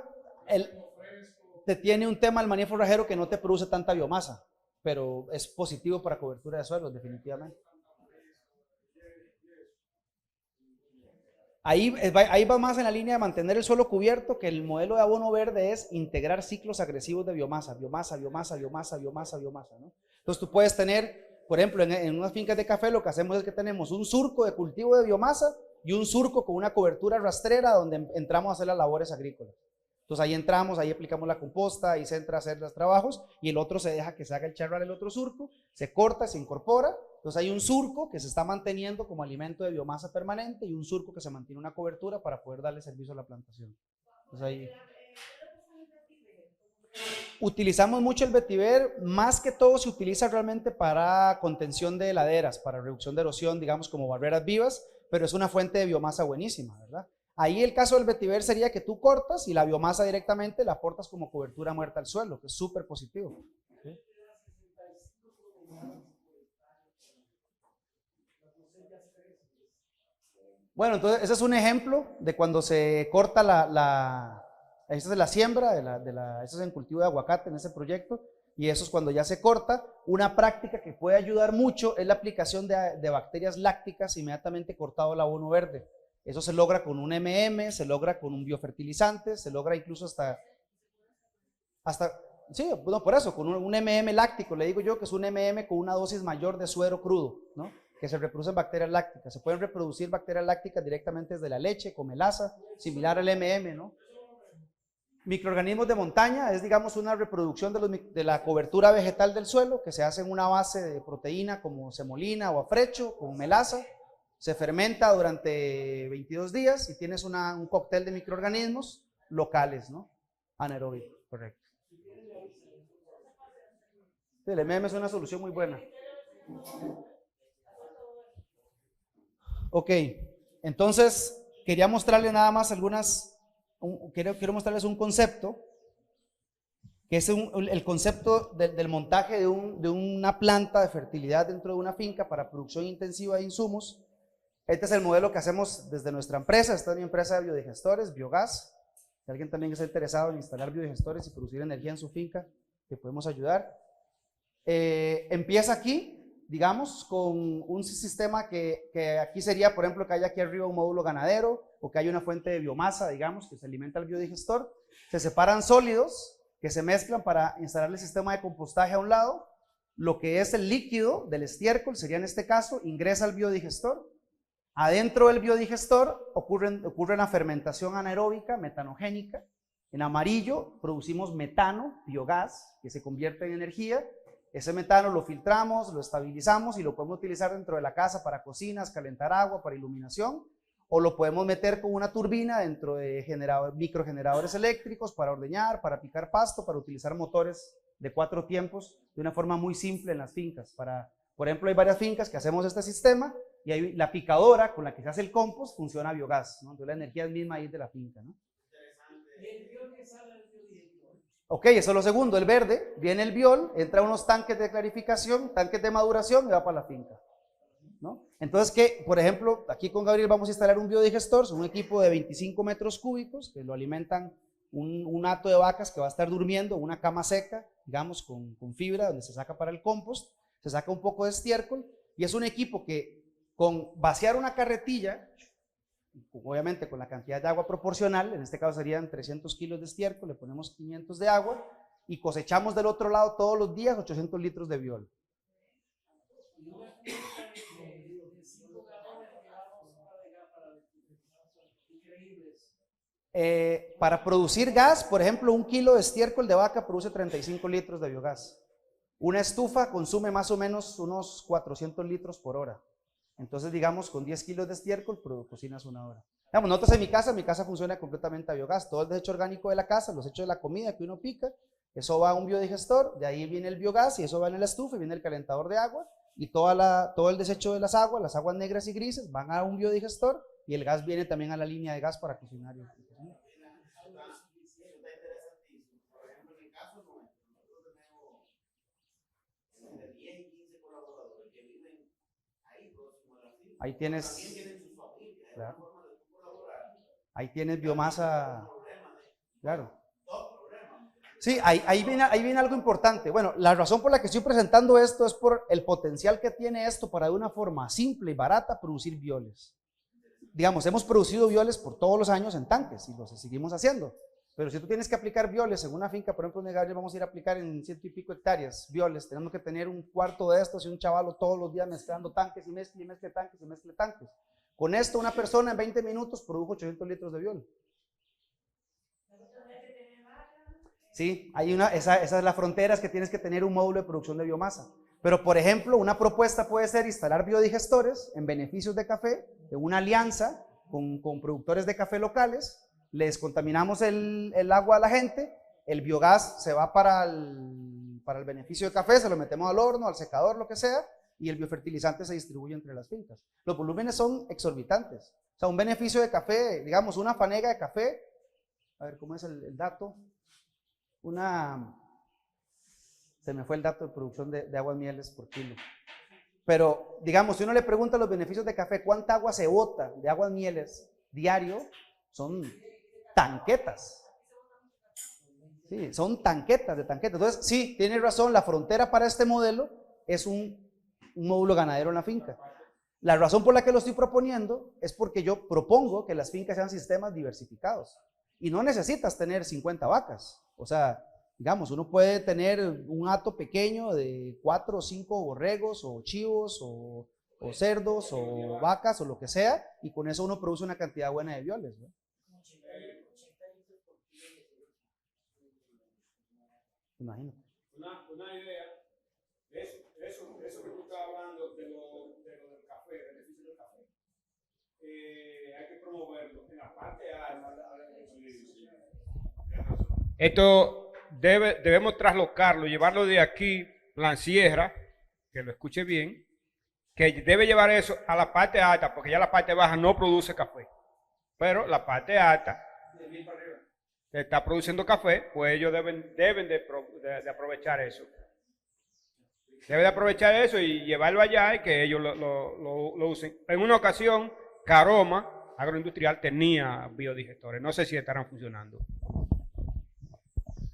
Te tiene un tema el maní forrajero que no te produce tanta biomasa, pero es positivo para cobertura de suelos, definitivamente. Ahí va más en la línea de mantener el suelo cubierto, que el modelo de abono verde es integrar ciclos agresivos de biomasa, ¿no? Entonces tú puedes tener, por ejemplo, en unas fincas de café lo que hacemos es que tenemos un surco de cultivo de biomasa y un surco con una cobertura rastrera donde entramos a hacer las labores agrícolas. Entonces ahí entramos, ahí aplicamos la composta, ahí se entra a hacer los trabajos y el otro se deja que se haga el charral, el otro surco, se corta, se incorpora. Entonces hay un surco que se está manteniendo como alimento de biomasa permanente y un surco que se mantiene una cobertura para poder darle servicio a la plantación. Entonces ahí utilizamos mucho el vetiver, más que todo se utiliza realmente para contención de heladeras, para reducción de erosión, digamos como barreras vivas, pero es una fuente de biomasa buenísima, ¿verdad? Ahí el caso del vetiver sería que tú cortas y la biomasa directamente la aportas como cobertura muerta al suelo, que es súper positivo. ¿Sí? Bueno, entonces ese es un ejemplo de cuando se corta esa es la siembra, eso es en cultivo de aguacate en ese proyecto, y eso es cuando ya se corta. Una práctica que puede ayudar mucho es la aplicación de bacterias lácticas inmediatamente cortado el abono verde. Eso se logra con un se logra con un biofertilizante, se logra incluso hasta sí, no, por eso, con un láctico, le digo yo que es un con una dosis mayor de suero crudo, ¿no? Que se reproducen bacterias lácticas. Se pueden reproducir bacterias lácticas directamente desde la leche, con melaza, similar al ¿no? Microorganismos de montaña es, digamos, una reproducción de la cobertura vegetal del suelo que se hace en una base de proteína como semolina o afrecho, con melaza. se fermenta durante 22 días y tienes un cóctel de microorganismos locales, ¿no? Anaeróbico, correcto. Sí, el MM es una solución muy buena. Ok, entonces quería mostrarle nada más quiero mostrarles un concepto, que es el concepto del montaje de una planta de fertilidad dentro de una finca para producción intensiva de insumos. Este es el modelo que hacemos desde nuestra empresa. Esta es mi empresa de biodigestores, Biogás. Si alguien también está interesado en instalar biodigestores y producir energía en su finca, te podemos ayudar. Empieza aquí, digamos, con un sistema que aquí sería, por ejemplo, que haya aquí arriba un módulo ganadero o que haya una fuente de biomasa, digamos, que se alimenta el biodigestor. Se separan sólidos que se mezclan para instalar el sistema de compostaje a un lado. Lo que es el líquido del estiércol, sería en este caso, ingresa al biodigestor. Adentro del biodigestor ocurre una fermentación anaeróbica metanogénica. En amarillo producimos metano, biogás, que se convierte en energía. Ese metano lo filtramos, lo estabilizamos y lo podemos utilizar dentro de la casa para cocinas, calentar agua, para iluminación, o lo podemos meter con una turbina dentro de microgeneradores eléctricos para ordeñar, para picar pasto, para utilizar motores de 4 tiempos de una forma muy simple en las fincas. Por ejemplo, hay varias fincas que hacemos este sistema y hay la picadora con la que se hace el compost funciona a biogás, ¿no? Entonces la energía es misma ahí de la finca, ¿no? Ok, eso es lo segundo, el verde, viene el biol, entra a unos tanques de clarificación, tanques de maduración y va para la finca, ¿no? Entonces, que, por ejemplo, aquí con Gabriel vamos a instalar un biodigestor, es un equipo de 25 metros cúbicos que lo alimentan un hato de vacas que va a estar durmiendo, una cama seca, digamos, con fibra, donde se saca para el compost, se saca un poco de estiércol, y es un equipo que con vaciar una carretilla, obviamente con la cantidad de agua proporcional, en este caso serían 300 kilos de estiércol, le ponemos 500 de agua, y cosechamos del otro lado todos los días 800 litros de biol. Para producir gas, por ejemplo, 1 kilo de estiércol de vaca produce 35 litros de biogás. Una estufa consume más o menos unos 400 litros por hora. Entonces, digamos, con 10 kilos de estiércol cocinas 1 hora. Digamos, nosotros en mi casa funciona completamente a biogás. Todo el desecho orgánico de la casa, los desechos de la comida que uno pica, eso va a un biodigestor, de ahí viene el biogás y eso va en la estufa y viene el calentador de agua y todo el desecho de las aguas negras y grises van a un biodigestor y el gas viene también a la línea de gas para cocinar. Ahí tienes, claro, ahí tienes biomasa, claro. Sí, ahí viene algo importante. Bueno, la razón por la que estoy presentando esto es por el potencial que tiene esto para de una forma simple y barata producir bioles. Digamos, hemos producido bioles por todos los años en tanques y los seguimos haciendo. Pero si tú tienes que aplicar bioles en una finca, por ejemplo, en Gabriel vamos a ir a aplicar en 100 y pico hectáreas bioles, tenemos que tener un cuarto de estos y un chavalo todos los días mezclando tanques y mezcle tanques y mezcle tanques. Con esto una persona en 20 minutos produjo 800 litros de biol. Sí, esa es la frontera, es que tienes que tener un módulo de producción de biomasa. Pero, por ejemplo, una propuesta puede ser instalar biodigestores en beneficios de café, en una alianza con productores de café locales, les contaminamos el agua a la gente, el biogás se va para el beneficio de café, se lo metemos al horno, al secador, lo que sea, y el biofertilizante se distribuye entre las fincas. Los volúmenes son exorbitantes. O sea, un beneficio de café, digamos, una fanega de café, a ver cómo es el dato, se me fue el dato de producción de aguas mieles por kilo. Pero, digamos, si uno le pregunta los beneficios de café, ¿cuánta agua se bota de aguas mieles diario? Son tanquetas. Sí, son tanquetas de tanquetas. Entonces, sí, tiene razón, la frontera para este modelo es un módulo ganadero en la finca. La razón por la que lo estoy proponiendo es porque yo propongo que las fincas sean sistemas diversificados. Y no necesitas tener 50 vacas. O sea, digamos, uno puede tener un hato pequeño de 4 o 5 borregos o chivos o cerdos o vacas o lo que sea, y con eso uno produce una cantidad buena de bioles, ¿no? Imagínate. Una idea, eso que tú estás hablando de lo del café, beneficio del café. hay que promoverlo en la parte alta. Esto debemos traslocarlo, llevarlo de aquí, Plan Sierra, que lo escuche bien, que debe llevar eso a la parte alta, porque ya la parte baja no produce café. Pero la parte alta, que está produciendo café, pues ellos deben de aprovechar eso. Debe de aprovechar eso y llevarlo allá y que ellos lo usen. En una ocasión, Caroma Agroindustrial tenía biodigestores. No sé si estarán funcionando.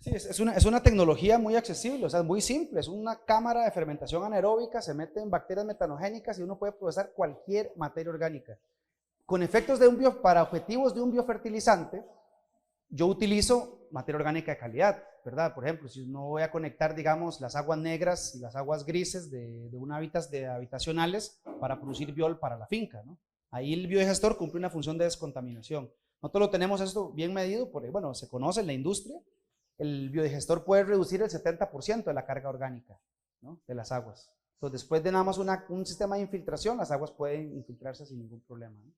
Sí, es una tecnología muy accesible, o sea, es muy simple. Es una cámara de fermentación anaeróbica, se meten bacterias metanogénicas y uno puede procesar cualquier materia orgánica. Con efectos para objetivos de un biofertilizante, yo utilizo materia orgánica de calidad, ¿verdad? Por ejemplo, si no voy a conectar, digamos, las aguas negras y las aguas grises de un hábitat de habitacionales para producir biol para la finca, ¿no? Ahí el biodigestor cumple una función de descontaminación. Nosotros lo tenemos esto bien medido, porque, bueno, se conoce en la industria. El biodigestor puede reducir el 70% de la carga orgánica, ¿no?, de las aguas. Entonces, después de nada más un sistema de infiltración, las aguas pueden infiltrarse sin ningún problema, ¿no?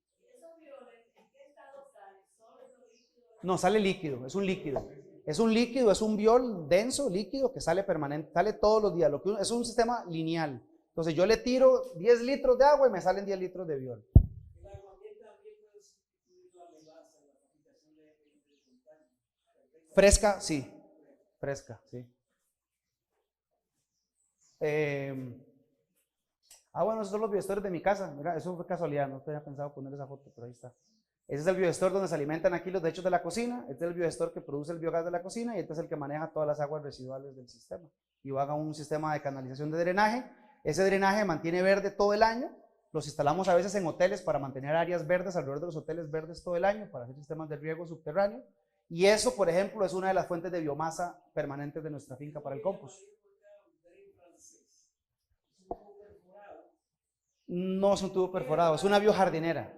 No, sale líquido, es un líquido. Es un líquido, es un biol denso, líquido, que sale permanente, sale todos los días. Es un sistema lineal. Entonces yo le tiro 10 litros de agua y me salen 10 litros de biol. Fresca, sí. Fresca, sí. Bueno, esos son los biogestores de mi casa. Mira, eso fue casualidad, no tenía pensado poner esa foto, pero ahí está. Ese es el biogestor donde se alimentan aquí los desechos de la cocina. Este es el biogestor que produce el biogás de la cocina y este es el que maneja todas las aguas residuales del sistema. Y haga un sistema de canalización de drenaje. Ese drenaje mantiene verde todo el año. Los instalamos a veces en hoteles para mantener áreas verdes alrededor de los hoteles verdes todo el año, para hacer sistemas de riego subterráneo. Y eso, por ejemplo, es una de las fuentes de biomasa permanentes de nuestra finca para el compost. No es un tubo perforado, es una biojardinera.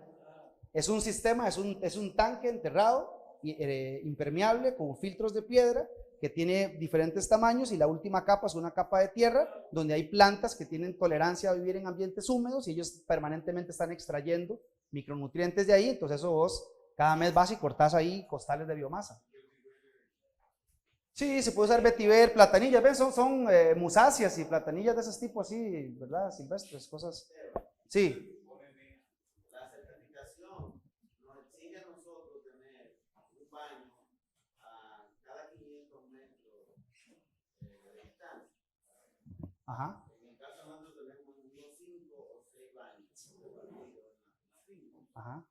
Es un sistema, es un tanque enterrado, impermeable, con filtros de piedra, que tiene diferentes tamaños, y la última capa es una capa de tierra, donde hay plantas que tienen tolerancia a vivir en ambientes húmedos, y ellos permanentemente están extrayendo micronutrientes de ahí. Entonces eso vos cada mes vas y cortás ahí costales de biomasa. Sí, se puede usar vetiver, platanillas, ¿ven? Son musáceas y platanillas de esos tipos así, ¿verdad? Silvestres, cosas. Sí. La certificación nos exige a nosotros tener un baño a cada 500 metros de distancia. Ajá. En el caso nosotros tenemos unos 5 o 6 baños en la finca. Ajá.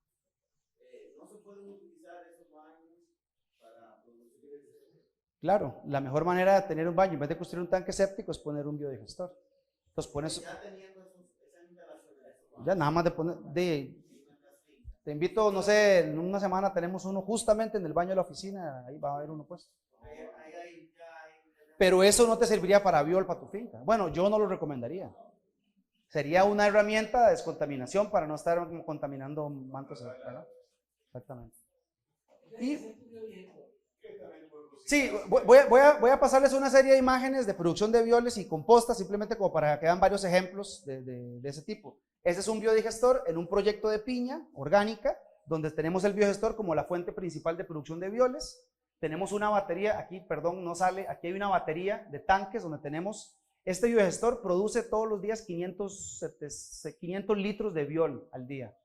No se pueden utilizar esos baños para producir ese. Claro, la mejor manera de tener un baño en vez de construir un tanque séptico es poner un biodigestor. Entonces pones. Ya teniendo esas instalaciones. Ya nada más de poner. Te invito, no sé, en una semana tenemos uno justamente en el baño de la oficina, ahí va a haber uno puesto. Pero eso no te serviría para biol para tu finca. Bueno, yo no lo recomendaría. Sería una herramienta de descontaminación para no estar contaminando mantos, ¿verdad? Exactamente. Y sí, voy a pasarles una serie de imágenes de producción de bioles y compostas, simplemente como para que vean varios ejemplos de ese tipo. Ese es un biodigestor en un proyecto de piña orgánica, donde tenemos el biogestor como la fuente principal de producción de bioles. Tenemos una batería, aquí, perdón, no sale, aquí hay una batería de tanques donde tenemos, este biodigestor produce todos los días 500 litros de biol al día.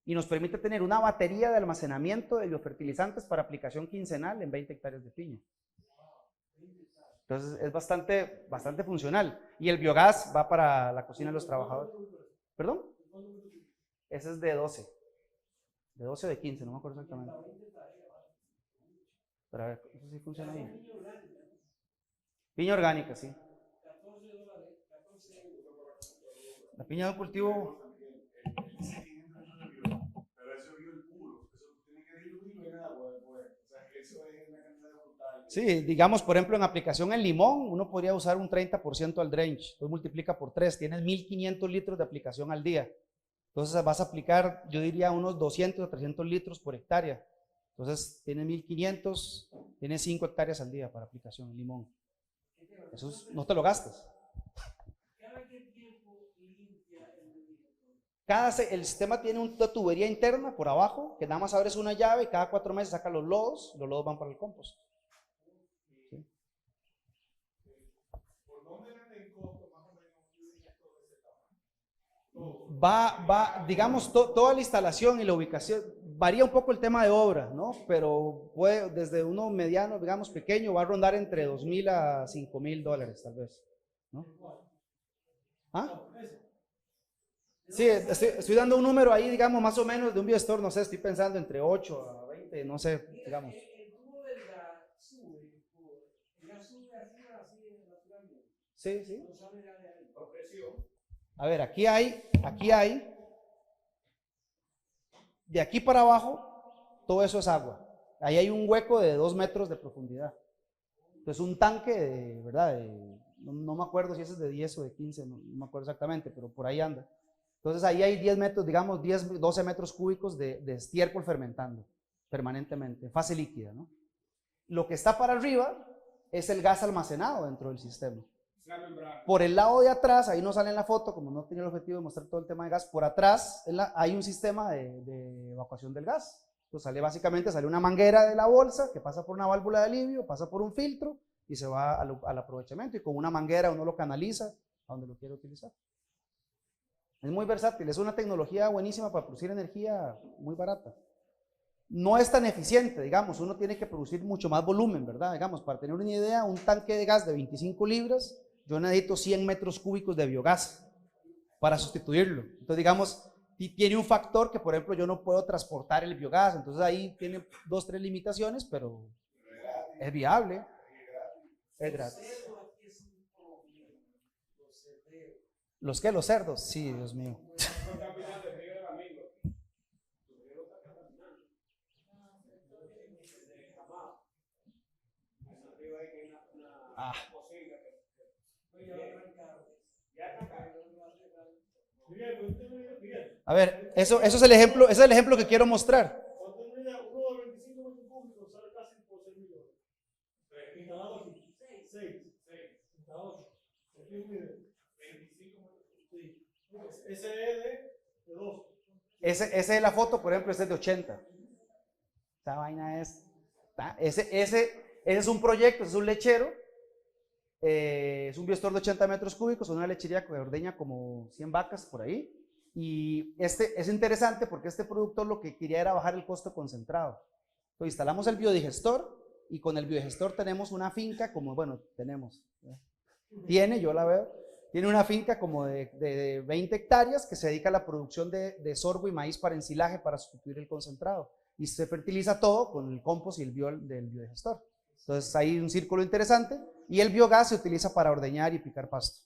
Y nos permite tener una batería de almacenamiento de biofertilizantes para aplicación quincenal en 20 hectáreas de piña. Entonces es bastante funcional. Y el biogás va para la cocina de los trabajadores. ¿Perdón? Ese es de 12. De 12 o de 15, no me acuerdo exactamente. Pero a ver, eso sí funciona bien. Piña orgánica, sí. La piña de un cultivo. Sí, digamos, por ejemplo, en aplicación en limón, uno podría usar un 30% al drench. Entonces multiplica por 3, tienes 1500 litros de aplicación al día. Entonces vas a aplicar, yo diría, unos 200 o 300 litros por hectárea. Entonces tienes 1500, tienes 5 hectáreas al día para aplicación en limón. Eso no te lo gastas. El sistema tiene una tubería interna por abajo, que nada más abres una llave y cada 4 meses saca los lodos van para el compost. ¿Sí? Digamos, toda la instalación y la ubicación, varía un poco el tema de obra, ¿no? Pero puede, desde uno mediano, digamos, pequeño, va a rondar entre $2,000 a $5,000, tal vez, ¿no? ¿Ah? Sí, estoy dando un número ahí, digamos, más o menos de un biostor, no sé, estoy pensando entre 8 a 20, no sé, digamos. El tubo del gas sube, el gas sube arriba así naturalmente. Sí, sí. No sale ya de ahí. Por presión. A ver, aquí hay, de aquí para abajo, todo eso es agua. Ahí hay un hueco de 2 metros de profundidad. Entonces un tanque de, ¿verdad? No me acuerdo si ese es de 10 o de 15, no me acuerdo exactamente, pero por ahí anda. Entonces ahí hay 10 metros, digamos 10, 12 metros cúbicos de estiércol fermentando permanentemente, fase líquida, ¿no? Lo que está para arriba es el gas almacenado dentro del sistema. Por el lado de atrás, ahí no sale en la foto, como no tenía el objetivo de mostrar todo el tema de gas, por atrás hay un sistema de evacuación del gas. Entonces básicamente sale una manguera de la bolsa que pasa por una válvula de alivio, pasa por un filtro y se va al aprovechamiento, y con una manguera uno lo canaliza a donde lo quiere utilizar. Es muy versátil, es una tecnología buenísima para producir energía muy barata. No es tan eficiente, digamos, uno tiene que producir mucho más volumen, ¿verdad? Digamos, para tener una idea, un tanque de gas de 25 libras, yo necesito 100 metros cúbicos de biogás para sustituirlo. Entonces, digamos, tiene un factor que, por ejemplo, yo no puedo transportar el biogás, entonces ahí tiene 2, 3 limitaciones, pero es viable, es gratis. ¿Los qué? ¿Los cerdos? Sí, Dios mío. Ah. A ver, eso es el ejemplo, ese es el ejemplo que quiero mostrar. Ese es la foto, por ejemplo, este es de 80. Esta vaina es. Ese es un proyecto, es un lechero. Es un biostor de 80 metros cúbicos, una lechería que ordeña como 100 vacas por ahí. Y es interesante porque este productor lo que quería era bajar el costo concentrado. Entonces instalamos el biodigestor y con el biodigestor tenemos una finca como, bueno, yo la veo, tiene una finca como de 20 hectáreas que se dedica a la producción de sorgo y maíz para ensilaje para sustituir el concentrado. Y se fertiliza todo con el compost y el del biodigestor. Entonces hay un círculo interesante y el biogás se utiliza para ordeñar y picar pasto.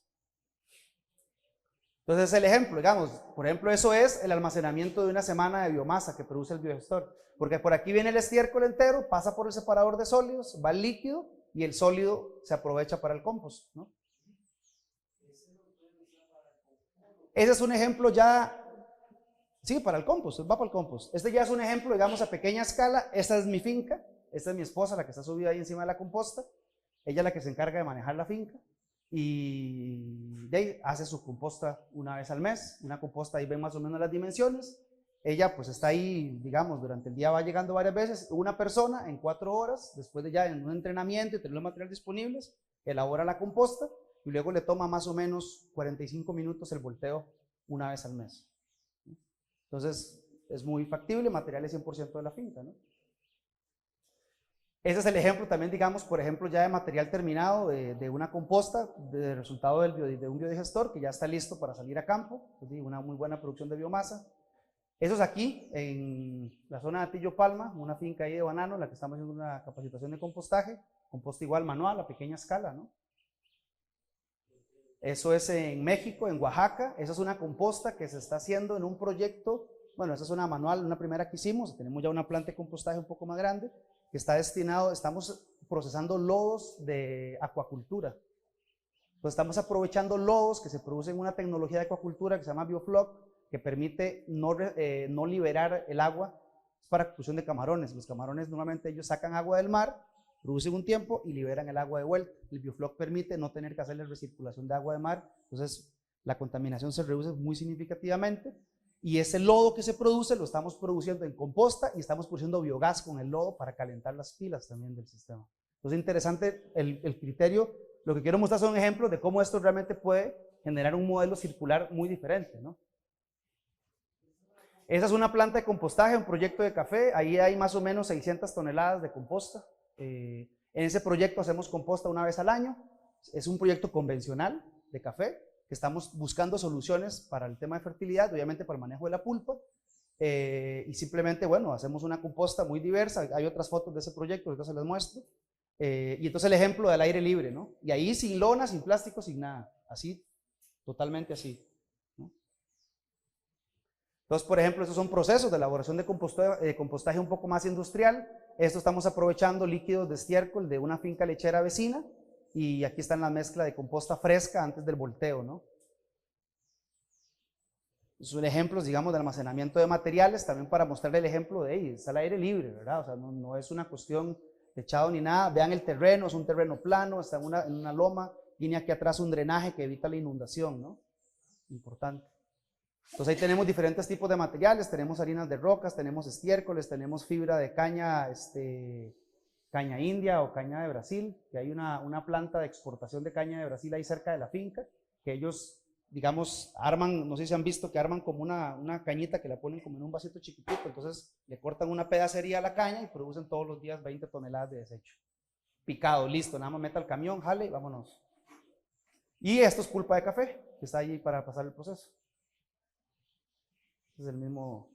Entonces el ejemplo, digamos, por ejemplo, eso es el almacenamiento de una semana de biomasa que produce el biodigestor. Porque por aquí viene el estiércol entero, pasa por el separador de sólidos, va al líquido y el sólido se aprovecha para el compost, ¿no? Ese es un ejemplo ya, sí, para el compost, va para el compost. Este ya es un ejemplo, digamos, a pequeña escala. Esta es mi finca, esta es mi esposa, la que está subida ahí encima de la composta. Ella es la que se encarga de manejar la finca y de ahí hace su composta una vez al mes. Una composta, ahí ven más o menos las dimensiones. Ella pues está ahí, digamos, durante el día va llegando varias veces. Una persona en 4 horas, después de ya en un entrenamiento y tener los materiales disponibles, elabora la composta y luego le toma más o menos 45 minutos el volteo una vez al mes. Entonces es muy factible, materiales 100% de la finca, ¿no? Ese es el ejemplo también, digamos, por ejemplo, ya de material terminado de una composta, de resultado de un biodigestor que ya está listo para salir a campo, una muy buena producción de biomasa. Eso es aquí, en la zona de Atillo Palma, una finca ahí de banano, en la que estamos haciendo una capacitación de compostaje, composta igual manual, a pequeña escala, ¿no? Eso es en México, en Oaxaca. Esa es una composta que se está haciendo en un proyecto, bueno, esa es una manual, una primera que hicimos, tenemos ya una planta de compostaje un poco más grande, que está destinado, estamos procesando lodos de acuacultura. Entonces estamos aprovechando lodos que se producen en una tecnología de acuacultura que se llama Biofloc, que permite no liberar el agua para producción de camarones. Los camarones normalmente ellos sacan agua del mar, producen un tiempo y liberan el agua de vuelta. El Biofloc permite no tener que hacerle recirculación de agua de mar, entonces la contaminación se reduce muy significativamente. Y ese lodo que se produce lo estamos produciendo en composta y estamos produciendo biogás con el lodo para calentar las pilas también del sistema. Entonces, interesante el criterio. Lo que quiero mostrar son ejemplos de cómo esto realmente puede generar un modelo circular muy diferente, ¿no? Esa es una planta de compostaje, un proyecto de café. Ahí hay más o menos 600 toneladas de composta. En ese proyecto hacemos composta una vez al año. Es un proyecto convencional de café, que estamos buscando soluciones para el tema de fertilidad, obviamente para el manejo de la pulpa. Y simplemente, bueno, hacemos una composta muy diversa. Hay otras fotos de ese proyecto, ahorita se las muestro. Y entonces el ejemplo del aire libre, ¿no? Y ahí sin lona, sin plástico, sin nada. Así, totalmente así, ¿no? Entonces, por ejemplo, estos son procesos de elaboración de compostaje un poco más industrial. Esto estamos aprovechando líquidos de estiércol de una finca lechera vecina. Y aquí está la mezcla de composta fresca antes del volteo, ¿no? Son ejemplos, digamos, de almacenamiento de materiales, también para mostrar el ejemplo de ahí, está al aire libre, ¿verdad? O sea, no es una cuestión de echado ni nada. Vean el terreno, es un terreno plano, está en una loma, tiene aquí atrás un drenaje que evita la inundación, ¿no? Importante. Entonces ahí tenemos diferentes tipos de materiales, tenemos harinas de rocas, tenemos estiércoles, tenemos fibra de caña, caña india o caña de Brasil, que hay una planta de exportación de caña de Brasil ahí cerca de la finca, que ellos, digamos, arman, no sé si han visto que arman como una cañita que la ponen como en un vasito chiquitito, entonces le cortan una pedacería a la caña y producen todos los días 20 toneladas de desecho. Picado, listo, nada más meta al camión, jale y vámonos. Y esto es pulpa de café, que está ahí para pasar el proceso. Es el mismo.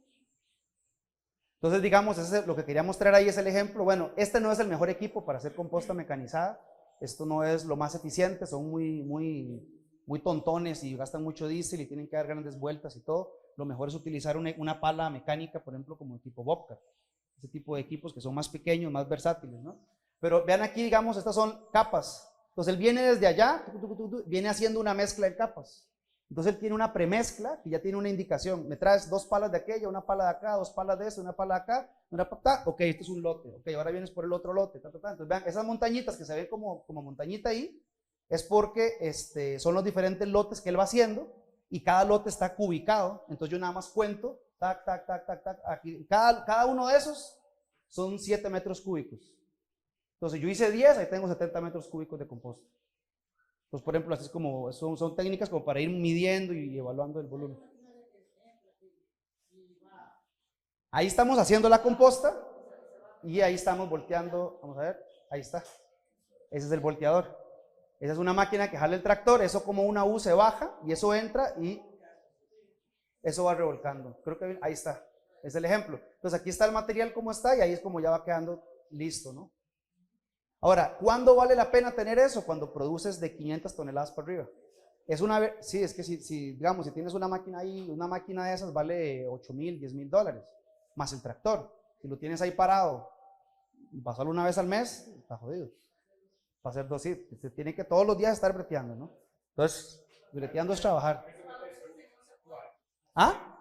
Entonces, digamos, lo que quería mostrar ahí es el ejemplo. Bueno, este no es el mejor equipo para hacer composta mecanizada. Esto no es lo más eficiente, son muy tontones y gastan mucho diésel y tienen que dar grandes vueltas y todo. Lo mejor es utilizar una pala mecánica, por ejemplo, como tipo Bobcat. Ese tipo de equipos que son más pequeños, más versátiles, ¿no? Pero vean aquí, digamos, estas son capas. Entonces él viene desde allá, viene haciendo una mezcla de capas. Entonces él tiene una premezcla que ya tiene una indicación. Me traes 2 palas de aquella, una pala de acá, 2 palas de eso, una pala de acá, una pala. Ok, esto es un lote. Ok, ahora vienes por el otro lote. Entonces vean, esas montañitas que se ven como montañita ahí, es porque son los diferentes lotes que él va haciendo y cada lote está cubicado. Entonces yo nada más cuento, tac, tac, tac, tac, tac. Aquí, cada uno de esos son 7 metros cúbicos. Entonces yo hice 10, ahí tengo 70 metros cúbicos de composta. Pues por ejemplo, así es como, son técnicas como para ir midiendo y evaluando el volumen. Ahí estamos haciendo la composta y ahí estamos volteando, vamos a ver, ahí está. Ese es el volteador. Esa es una máquina que jala el tractor, eso como una U se baja y eso entra y eso va revolcando. Creo que ahí está, es el ejemplo. Entonces aquí está el material como está y ahí es como ya va quedando listo, ¿no? Ahora, ¿cuándo vale la pena tener eso? Cuando produces de 500 toneladas para arriba. Sí, es que digamos, si tienes una máquina ahí, una máquina de esas vale $8,000, $10,000, más el tractor. Si lo tienes ahí parado, pasarlo una vez al mes, está jodido. Para hacer 2, sí, se tiene que todos los días estar breteando, ¿no? Entonces, breteando es trabajar. ¿Ah?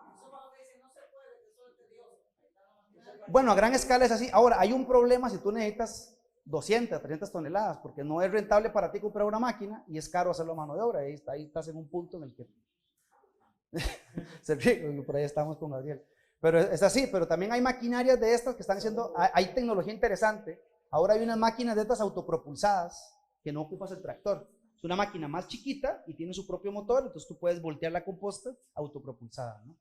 Bueno, a gran escala es así. Ahora, hay un problema si tú necesitas 200, 300 toneladas, porque no es rentable para ti comprar una máquina y es caro hacerlo a mano de obra. Ahí estás en un punto en el que se ríe, por ahí estamos con Gabriel. Pero es así, pero también hay maquinarias de estas que están haciendo, hay tecnología interesante. Ahora hay unas máquinas de estas autopropulsadas que no ocupas el tractor. Es una máquina más chiquita y tiene su propio motor, entonces tú puedes voltear la composta autopropulsada, ¿no?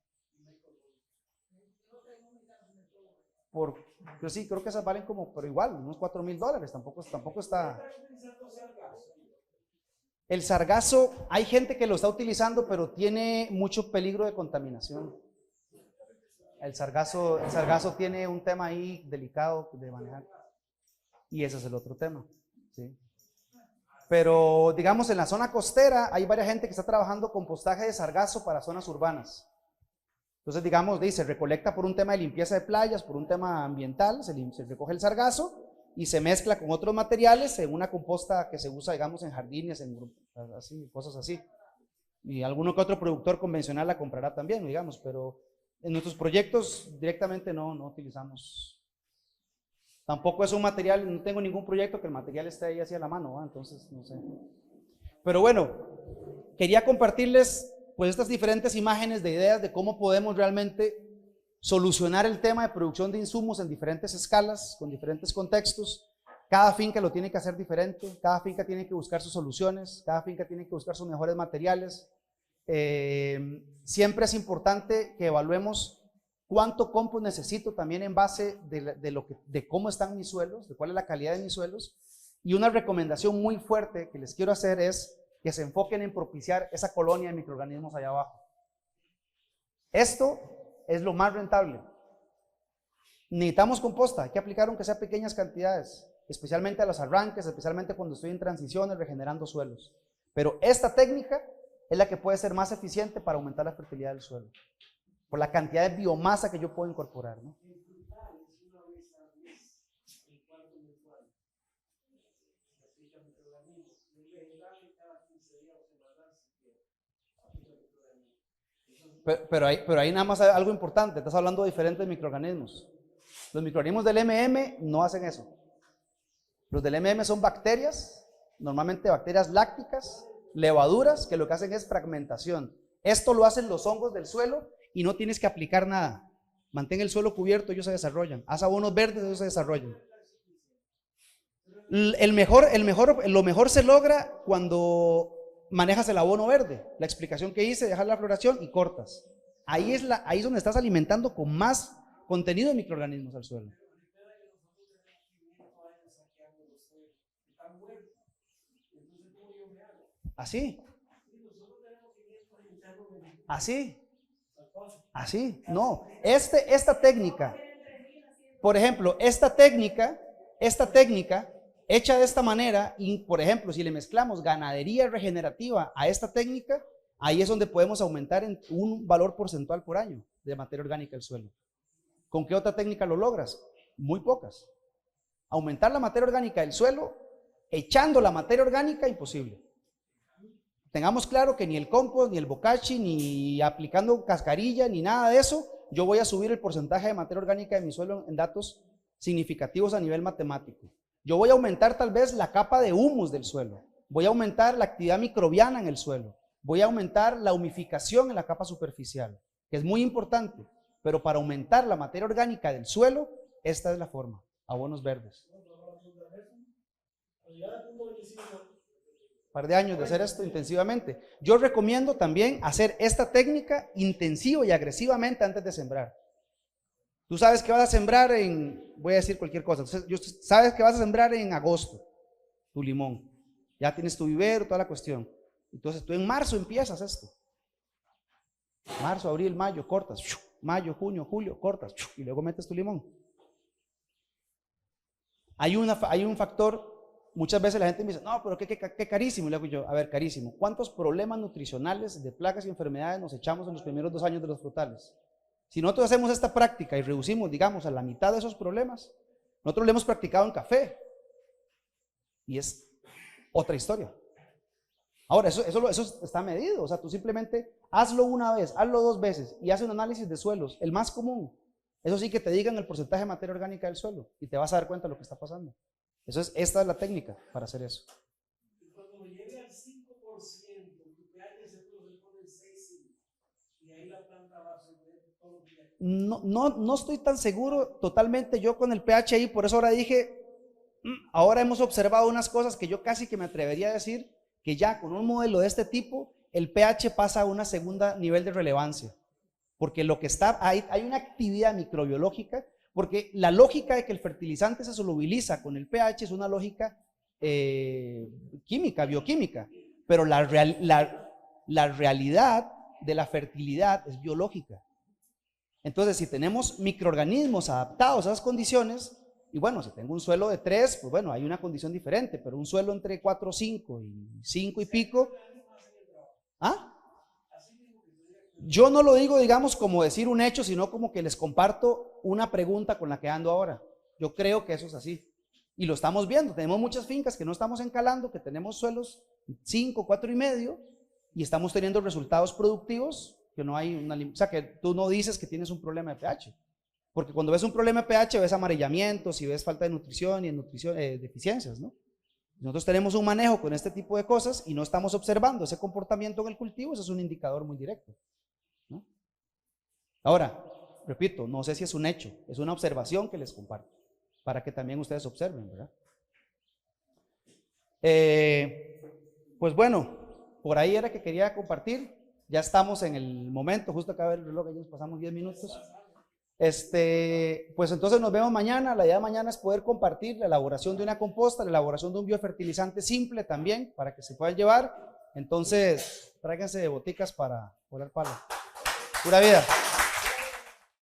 Yo sí, creo que esas valen como, pero igual, unos $4,000, tampoco está. El sargazo, hay gente que lo está utilizando, pero tiene mucho peligro de contaminación. El sargazo tiene un tema ahí delicado de manejar. Y ese es el otro tema, ¿sí? Pero, digamos, en la zona costera hay varias gente que está trabajando compostaje de sargazo para zonas urbanas. Entonces, digamos, se recolecta por un tema de limpieza de playas, por un tema ambiental, se recoge el sargazo y se mezcla con otros materiales en una composta que se usa, digamos, en jardines, así, cosas así. Y alguno que otro productor convencional la comprará también, digamos, pero en nuestros proyectos directamente no utilizamos. Tampoco es un material, no tengo ningún proyecto que el material esté ahí hacia la mano, ¿va? Entonces, no sé. Pero bueno, quería compartirles pues estas diferentes imágenes de ideas de cómo podemos realmente solucionar el tema de producción de insumos en diferentes escalas, con diferentes contextos. Cada finca lo tiene que hacer diferente, cada finca tiene que buscar sus soluciones, cada finca tiene que buscar sus mejores materiales. Siempre es importante que evaluemos cuánto compost necesito también en base de cómo están mis suelos, de cuál es la calidad de mis suelos. Y una recomendación muy fuerte que les quiero hacer es que se enfoquen en propiciar esa colonia de microorganismos allá abajo. Esto es lo más rentable. Necesitamos composta, hay que aplicar aunque sea pequeñas cantidades, especialmente a los arranques, especialmente cuando estoy en transiciones, regenerando suelos. Pero esta técnica es la que puede ser más eficiente para aumentar la fertilidad del suelo, por la cantidad de biomasa que yo puedo incorporar, ¿no? Pero ahí nada más hay algo importante, estás hablando de diferentes microorganismos. Los microorganismos del MM no hacen eso. Los del MM son bacterias, normalmente bacterias lácticas, levaduras, que lo que hacen es fragmentación. Esto lo hacen los hongos del suelo y no tienes que aplicar nada. Mantén el suelo cubierto, ellos se desarrollan. Haz abonos verdes, ellos se desarrollan. Lo mejor se logra cuando manejas el abono verde. La explicación que hice, dejar la floración y cortas. Ahí es donde estás alimentando con más contenido de microorganismos al suelo. Así. No, esta técnica, por ejemplo, esta técnica hecha de esta manera, y por ejemplo, si le mezclamos ganadería regenerativa a esta técnica, ahí es donde podemos aumentar en un valor porcentual por año de materia orgánica del suelo. ¿Con qué otra técnica lo logras? Muy pocas. Aumentar la materia orgánica del suelo, echando la materia orgánica, imposible. Tengamos claro que ni el compost, ni el bokashi, ni aplicando cascarilla, ni nada de eso, yo voy a subir el porcentaje de materia orgánica de mi suelo en datos significativos a nivel matemático. Yo voy a aumentar tal vez la capa de humus del suelo, voy a aumentar la actividad microbiana en el suelo, voy a aumentar la humificación en la capa superficial, que es muy importante, pero para aumentar la materia orgánica del suelo, esta es la forma, abonos verdes. Par de años de hacer esto intensivamente. Yo recomiendo también hacer esta técnica intensivo y agresivamente antes de sembrar. Tú sabes que vas a sembrar voy a decir cualquier cosa, sabes que vas a sembrar en agosto tu limón, ya tienes tu vivero, toda la cuestión. Entonces tú en marzo empiezas esto. Marzo, abril, mayo, cortas. Mayo, junio, julio, cortas. Y luego metes tu limón. Hay un factor. Muchas veces la gente me dice, no, pero qué carísimo. Y le digo yo, a ver, carísimo. ¿Cuántos problemas nutricionales de plagas y enfermedades nos echamos en los primeros 2 años de los frutales? Si nosotros hacemos esta práctica y reducimos, digamos, a la mitad de esos problemas, nosotros lo hemos practicado en café. Y es otra historia. Ahora, eso está medido. O sea, tú simplemente hazlo una vez, hazlo 2 veces y haz un análisis de suelos, el más común. Eso sí, que te digan el porcentaje de materia orgánica del suelo y te vas a dar cuenta de lo que está pasando. Esta es la técnica para hacer eso. Cuando llegue al 5%, tu pH se pone en 6,5 y ahí la planta va a absorber todo lo que... No estoy tan seguro totalmente yo con el pH ahí, por eso ahora dije, ahora hemos observado unas cosas que yo casi que me atrevería a decir que ya con un modelo de este tipo, el pH pasa a una segunda nivel de relevancia, porque lo que hay una actividad microbiológica. Porque la lógica de que el fertilizante se solubiliza con el pH es una lógica química, bioquímica, pero la realidad de la fertilidad es biológica. Entonces, si tenemos microorganismos adaptados a esas condiciones, y bueno, si tengo un suelo de 3, pues bueno, hay una condición diferente, pero un suelo entre 4, 5 y 5 y pico, ¿ah? Yo no lo digo, digamos, como decir un hecho, sino como que les comparto una pregunta con la que ando ahora. Yo creo que eso es así. Y lo estamos viendo. Tenemos muchas fincas que no estamos encalando, que tenemos suelos 5, 4 y medio, y estamos teniendo resultados productivos que no hay o sea, que tú no dices que tienes un problema de pH. Porque cuando ves un problema de pH, ves amarillamientos y ves falta de nutrición y deficiencias, ¿no? Nosotros tenemos un manejo con este tipo de cosas y no estamos observando ese comportamiento en el cultivo, eso es un indicador muy directo, ¿no? Ahora, repito, no sé si es un hecho, es una observación que les comparto, para que también ustedes observen, ¿verdad? Pues bueno, por ahí era que quería compartir. Ya estamos en el momento, justo acá ver el reloj, ya nos pasamos 10 minutos. Pues entonces nos vemos mañana. La idea de mañana es poder compartir la elaboración de una composta, la elaboración de un biofertilizante simple también, para que se puedan llevar. Entonces, tráiganse boticas para volar palo. Pura vida.